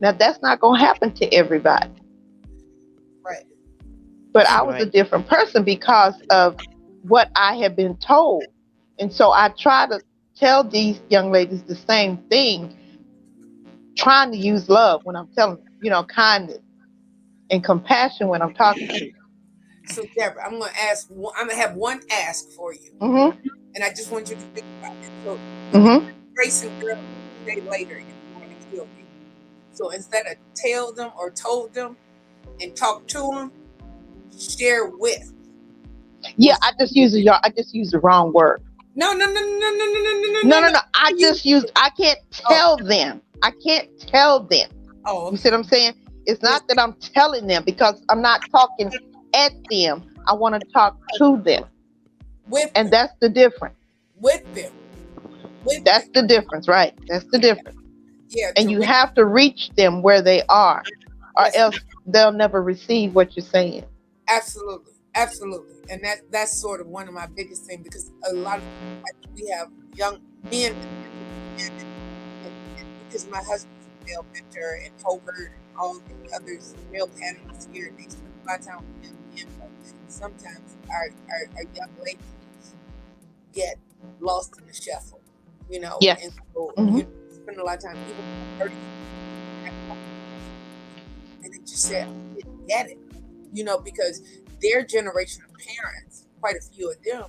Now, that's not going to happen to everybody, Right. but And I was a Right. different person because of what I had been told. And so I try to tell these young ladies the same thing, trying to use love when I'm telling them, kindness and compassion when I'm talking to them. so, Deborah, I'm going to have one ask for you, Mm-hmm. and I just want you to think about it. So, look at Mm-hmm. Grace and Girl a day later, and you want to kill me. So instead of tell them or told them and talk to them, share with. Yeah, I just use the wrong word. No, no, no, no, no, no, no, no, no, No, no, no, no. no. You. I can't Oh, tell them. I can't tell them. oh, You see what I'm saying? It's yes, not that I'm telling them, because I'm not talking at them. I want to talk to them. with And them, that's the difference. with them, with That's them. the difference, right? That's the difference. Yeah, And to you reach. have to reach them where they are, or Yes, else they'll never receive what you're saying. absolutely, absolutely, and that's sort of one of my biggest things, because a lot of we have young men, and because my husband's a male mentor and Hobart and all the others male panelists here, they spend a lot of time with men, but sometimes our young ladies get lost in the shuffle, Yes. and so Hmm. spend a lot of time even 30, and they just said, I didn't get it, because their generation of parents, quite a few of them,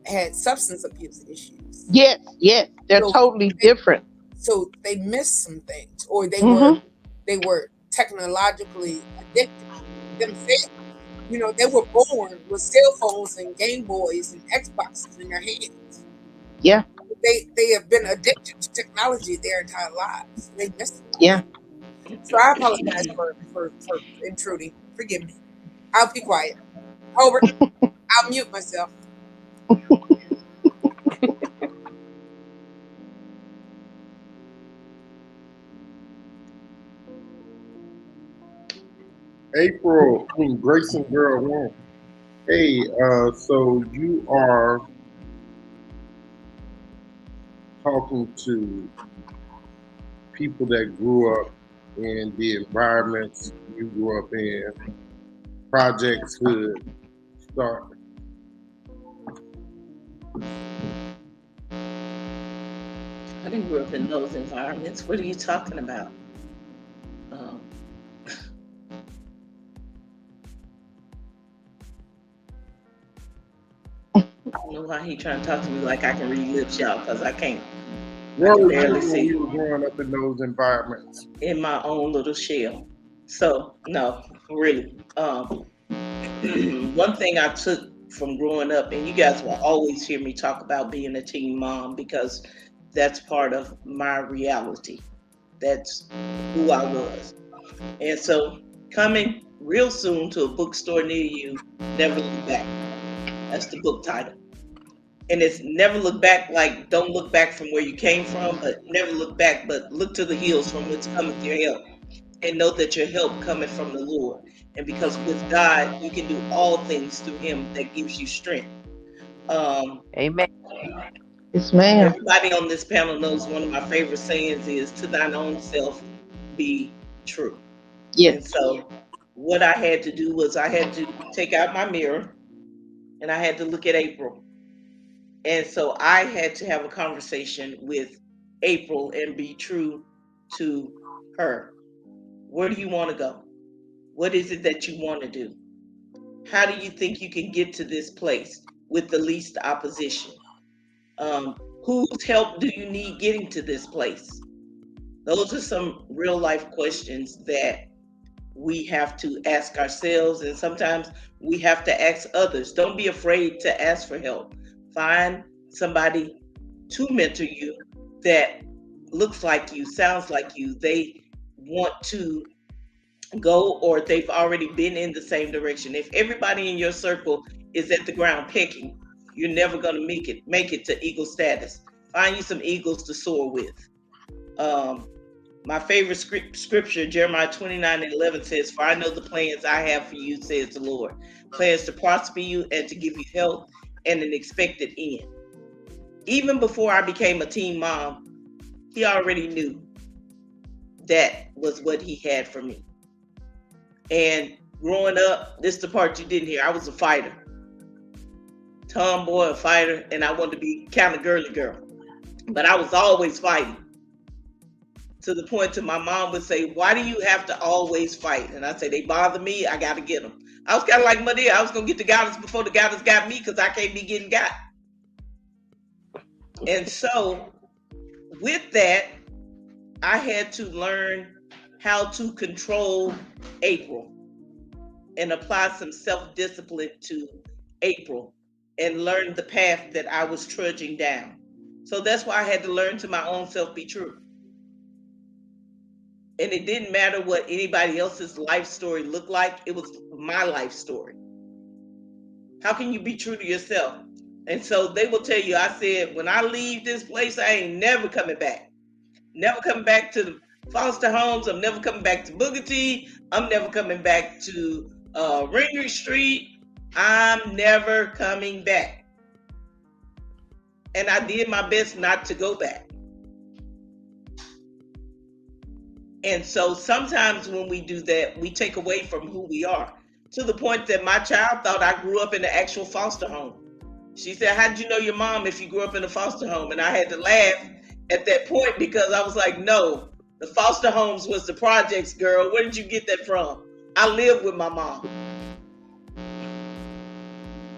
had substance abuse issues. Yes, yes. They're So totally different. they missed some things, or Hmm. they were technologically addicted themselves. They were born with cell phones and Game Boys and Xboxes in their hands. Yeah, They have been addicted to technology their entire lives. They missed a lot. yeah. So I apologize for intruding. Forgive me. I'll be quiet. Over. I'll mute myself. Grayson Girl 1. Hey, so you are talking to people that grew up in the environments you grew up in, projects, hood, start. I didn't grow up in those environments. What are you talking about? I don't know why he trying to talk to me like I can read lips, y'all, because I can't. What can was barely you when see. you were growing up in those environments? In my own little shell. So no, really. One thing I took from growing up, and you guys will always hear me talk about being a teen mom because that's part of my reality. That's who I was. And so coming real soon to a bookstore near you, Never Look Back. That's the book title. And it's never look back, like don't look back from where you came from, but never look back, but look to the hills from which cometh your help. And know that your help cometh from the Lord. And because with God, you can do all things through him that gives you strength. Amen. Yes, ma'am. Everybody on this panel knows one of my favorite sayings is, to thine own self be true. Yes. And so what I had to do was I had to take out my mirror and I had to look at April. And so I had to have a conversation with April and be true to her. Where do you want to go? What is it that you want to do? How do you think you can get to this place with the least opposition? Whose help do you need getting to this place? Those are some real life questions that we have to ask ourselves, and sometimes we have to ask others. Don't be afraid to ask for help. Find somebody to mentor you that looks like you, sounds like you. They want to go, or they've already been in the same direction. If everybody in your circle is at the ground pecking, you're never going to make it to eagle status. Find you some eagles to soar with. My favorite scripture, Jeremiah 29:11 says, for I know the plans I have for you, says the Lord. Plans to prosper you and to give you health and an expected end. Even before I became a teen mom, he already knew that was what he had for me. And growing up, this is the part you didn't hear. I was a fighter. Tomboy, a fighter, and I wanted to be kind of girly girl. But I was always fighting. To the point to my mom would say, why do you have to always fight? And I say, they bother me, I got to get them. I was kind of like Madea. I was going to get the goddess before the goddess got me because I can't be getting got. And so with that, I had to learn how to control April and apply some self-discipline to April and learn the path that I was trudging down. So that's why I had to learn to my own self be true. And it didn't matter what anybody else's life story looked like. It was my life story. How can you be true to yourself? And so they will tell you, I said, when I leave this place, I ain't never coming back. Never coming back to the foster homes. I'm never coming back to Booker T. I'm never coming back to Ringery Street. I'm never coming back. And I did my best not to go back. And so sometimes when we do that, we take away from who we are, to the point that my child thought I grew up in an actual foster home. She said, how did you know your mom if you grew up in a foster home? And I had to laugh at that point because I was like, no, the foster homes was the projects, girl. Where did you get that from? I lived with my mom.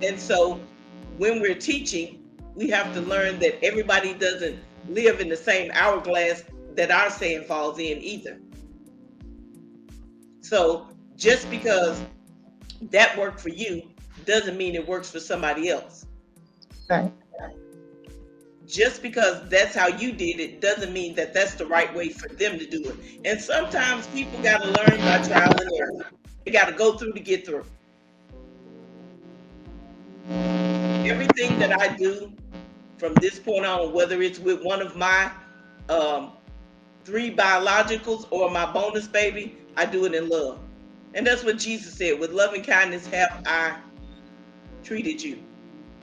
And so when we're teaching, we have to learn that everybody doesn't live in the same hourglass that our saying falls in either. So just because that worked for you doesn't mean it works for somebody else. Right. Just because that's how you did it doesn't mean that that's the right way for them to do it. And sometimes people got to learn by trial and error. They got to go through to get through. Everything that I do from this point on, whether it's with one of my 3 biologicals or my bonus baby, I do it in love. And that's what Jesus said, with love and kindness have I treated you.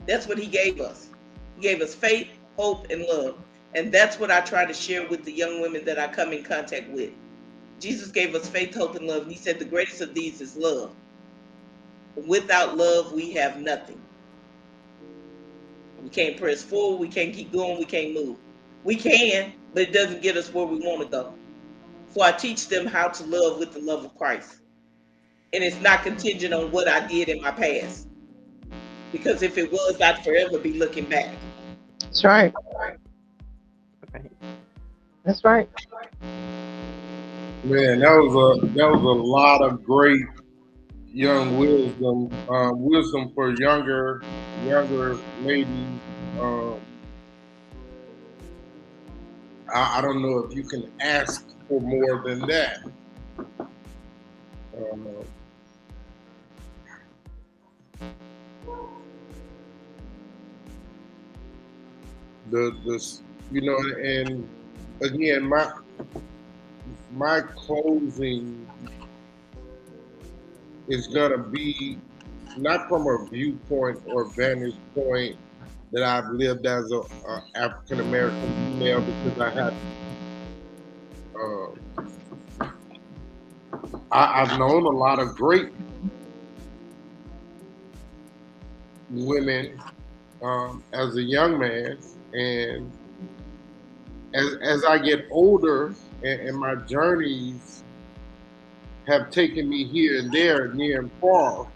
That's what he gave us. He gave us faith, hope, and love. And that's what I try to share with the young women that I come in contact with. Jesus gave us faith, hope, and love. And he said the greatest of these is love. Without love, we have nothing. We can't press forward. We can't keep going. We can't move. We can, but it doesn't get us where we want to go. So I teach them how to love with the love of Christ. And it's not contingent on what I did in my past. Because if it was, I'd forever be looking back. That's right. Right. That's right. Man, that was a lot of great young wisdom, wisdom for younger ladies. I don't know if you can ask for more than that. And again, my closing is gonna be not from a viewpoint or vantage point that I've lived as a African American female, because I have. I've known a lot of great women as a young man, and as I get older, and my journeys have taken me here and there, near and far,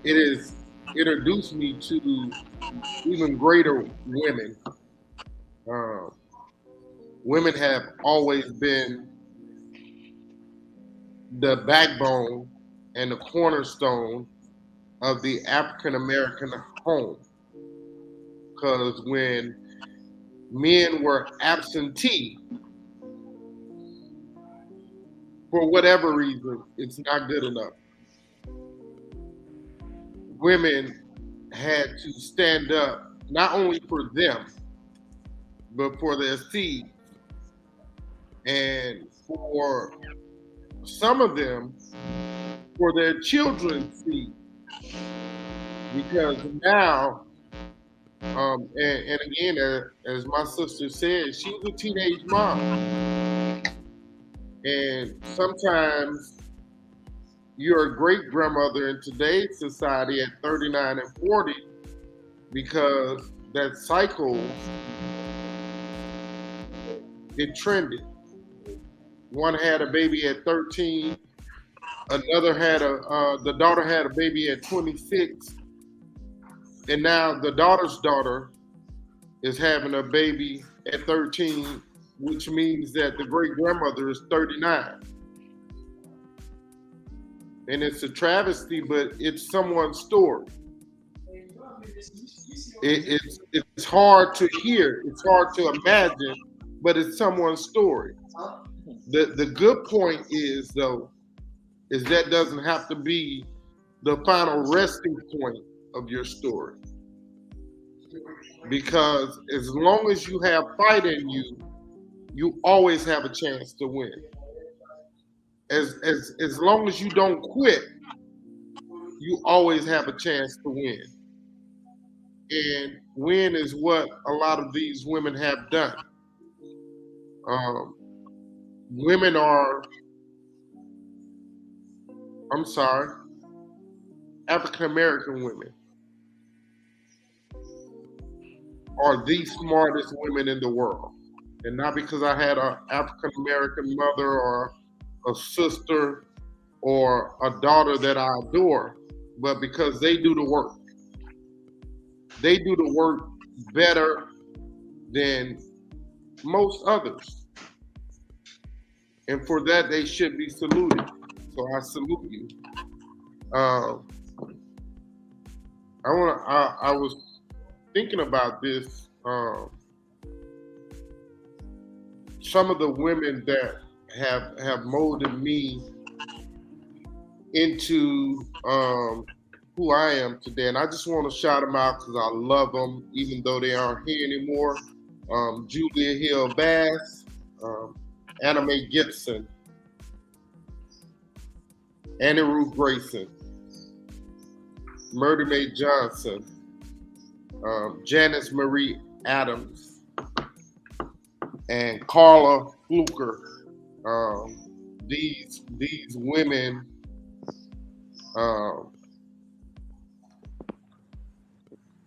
it has introduced me to even greater women. Women have always been the backbone and the cornerstone of the African American home. Because when men were absentee, for whatever reason, it's not good enough. Women had to stand up, not only for them, but for their seed. And for some of them, for their children's seed. Because now, and again, as my sister said, she was a teenage mom. And sometimes you're a great grandmother in today's society at 39 and 40, because that cycle, it trended. One had a baby at 13, another had the daughter had a baby at 26, and now the daughter's daughter is having a baby at 13, which means that the great grandmother is 39. And it's a travesty, but it's someone's story. It's hard to hear, it's hard to imagine, but it's someone's story. The good point is, though, is that doesn't have to be the final resting point of your story. Because as long as you have fight in you, you always have a chance to win. As long as you don't quit, you always have a chance to win. And win is what a lot of these women have done. Women are, African American women are the smartest women in the world. And not because I had an African American mother or a sister or a daughter that I adore, but because they do the work. They do the work better than most others. And for that, they should be saluted. So I salute you. I was thinking about this. Some of the women that have molded me into who I am today, and I just want to shout them out because I love them, even though they aren't here anymore. Julia Hill Bass, Anna Mae Gibson, Annie Ruth Grayson, Murder Mae Johnson, Janice Marie Adams, and Carla Fluker. These women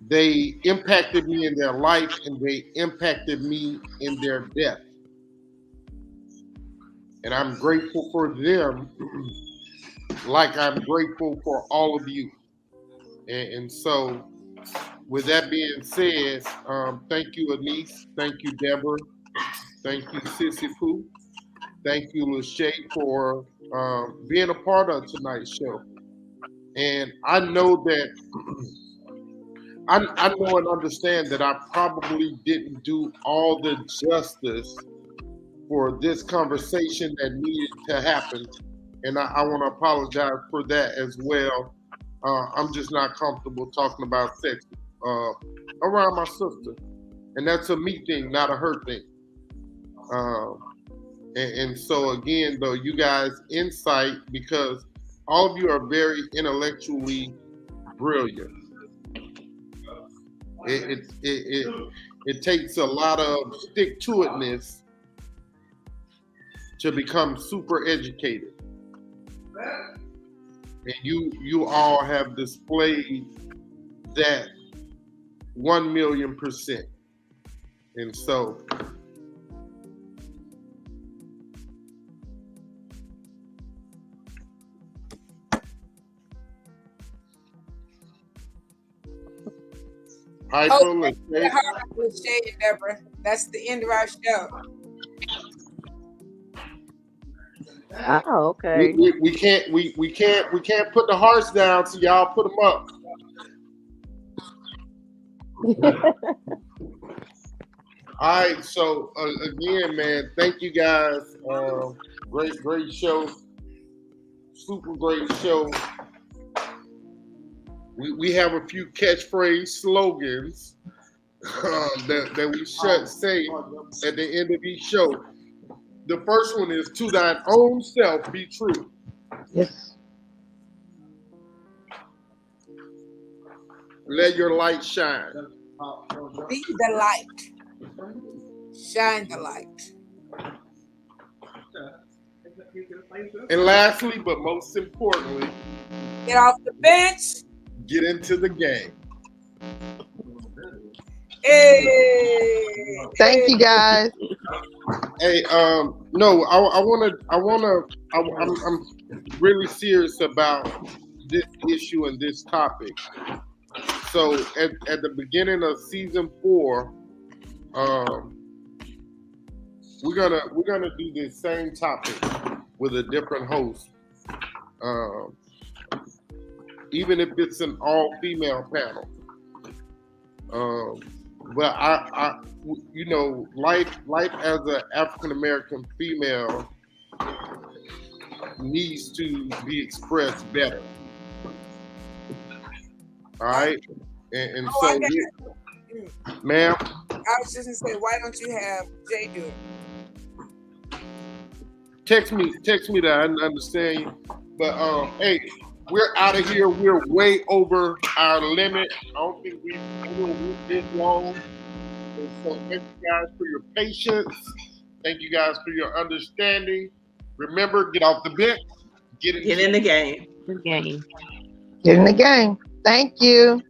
they impacted me in their life, and they impacted me in their death. And I'm grateful for them, like I'm grateful for all of you. And so, with that being said, thank you, Anise. Thank you, Deborah. Thank you, Sissy Pooh. Thank you, Lachey, for being a part of tonight's show. And I know that I know and understand that I probably didn't do all the justice for this conversation that needed to happen. And I want to apologize for that as well. I'm just not comfortable talking about sex around my sister. And that's a me thing, not a her thing. And so again, though, you guys' insight, because all of you are very intellectually brilliant. It takes a lot of stick-to-itness to become super educated. And you all have displayed that 1,000,000%. And so Lachey and Deborah. That's the end of our show. Oh, okay. we can't put the hearts down, so y'all put them up. All right, so again, man, thank you guys. Great show, super great show. We have a few catchphrase slogans that we should say at the end of each show. The first one is, to thine own self be true. Yes. Let your light shine. Be the light. Shine the light. And lastly, but most importantly, Get off the bench. get into the game. Hey. Thank you, guys. Hey, no, I'm really serious about this issue and this topic. So at the beginning of season 4, we're gonna do this same topic with a different host. Even if it's an all-female panel. But I you know, life as an African-American female needs to be expressed better. All right? And so, ma'am? I was just gonna say, why don't you have Jay do it? Text me that I understand you. But hey, we're out of here. We're way over our limit. I don't think we will this long. And so thank you guys for your patience. Thank you guys for your understanding. Remember, get off the bench. Get in the game. Get in the game. Thank you.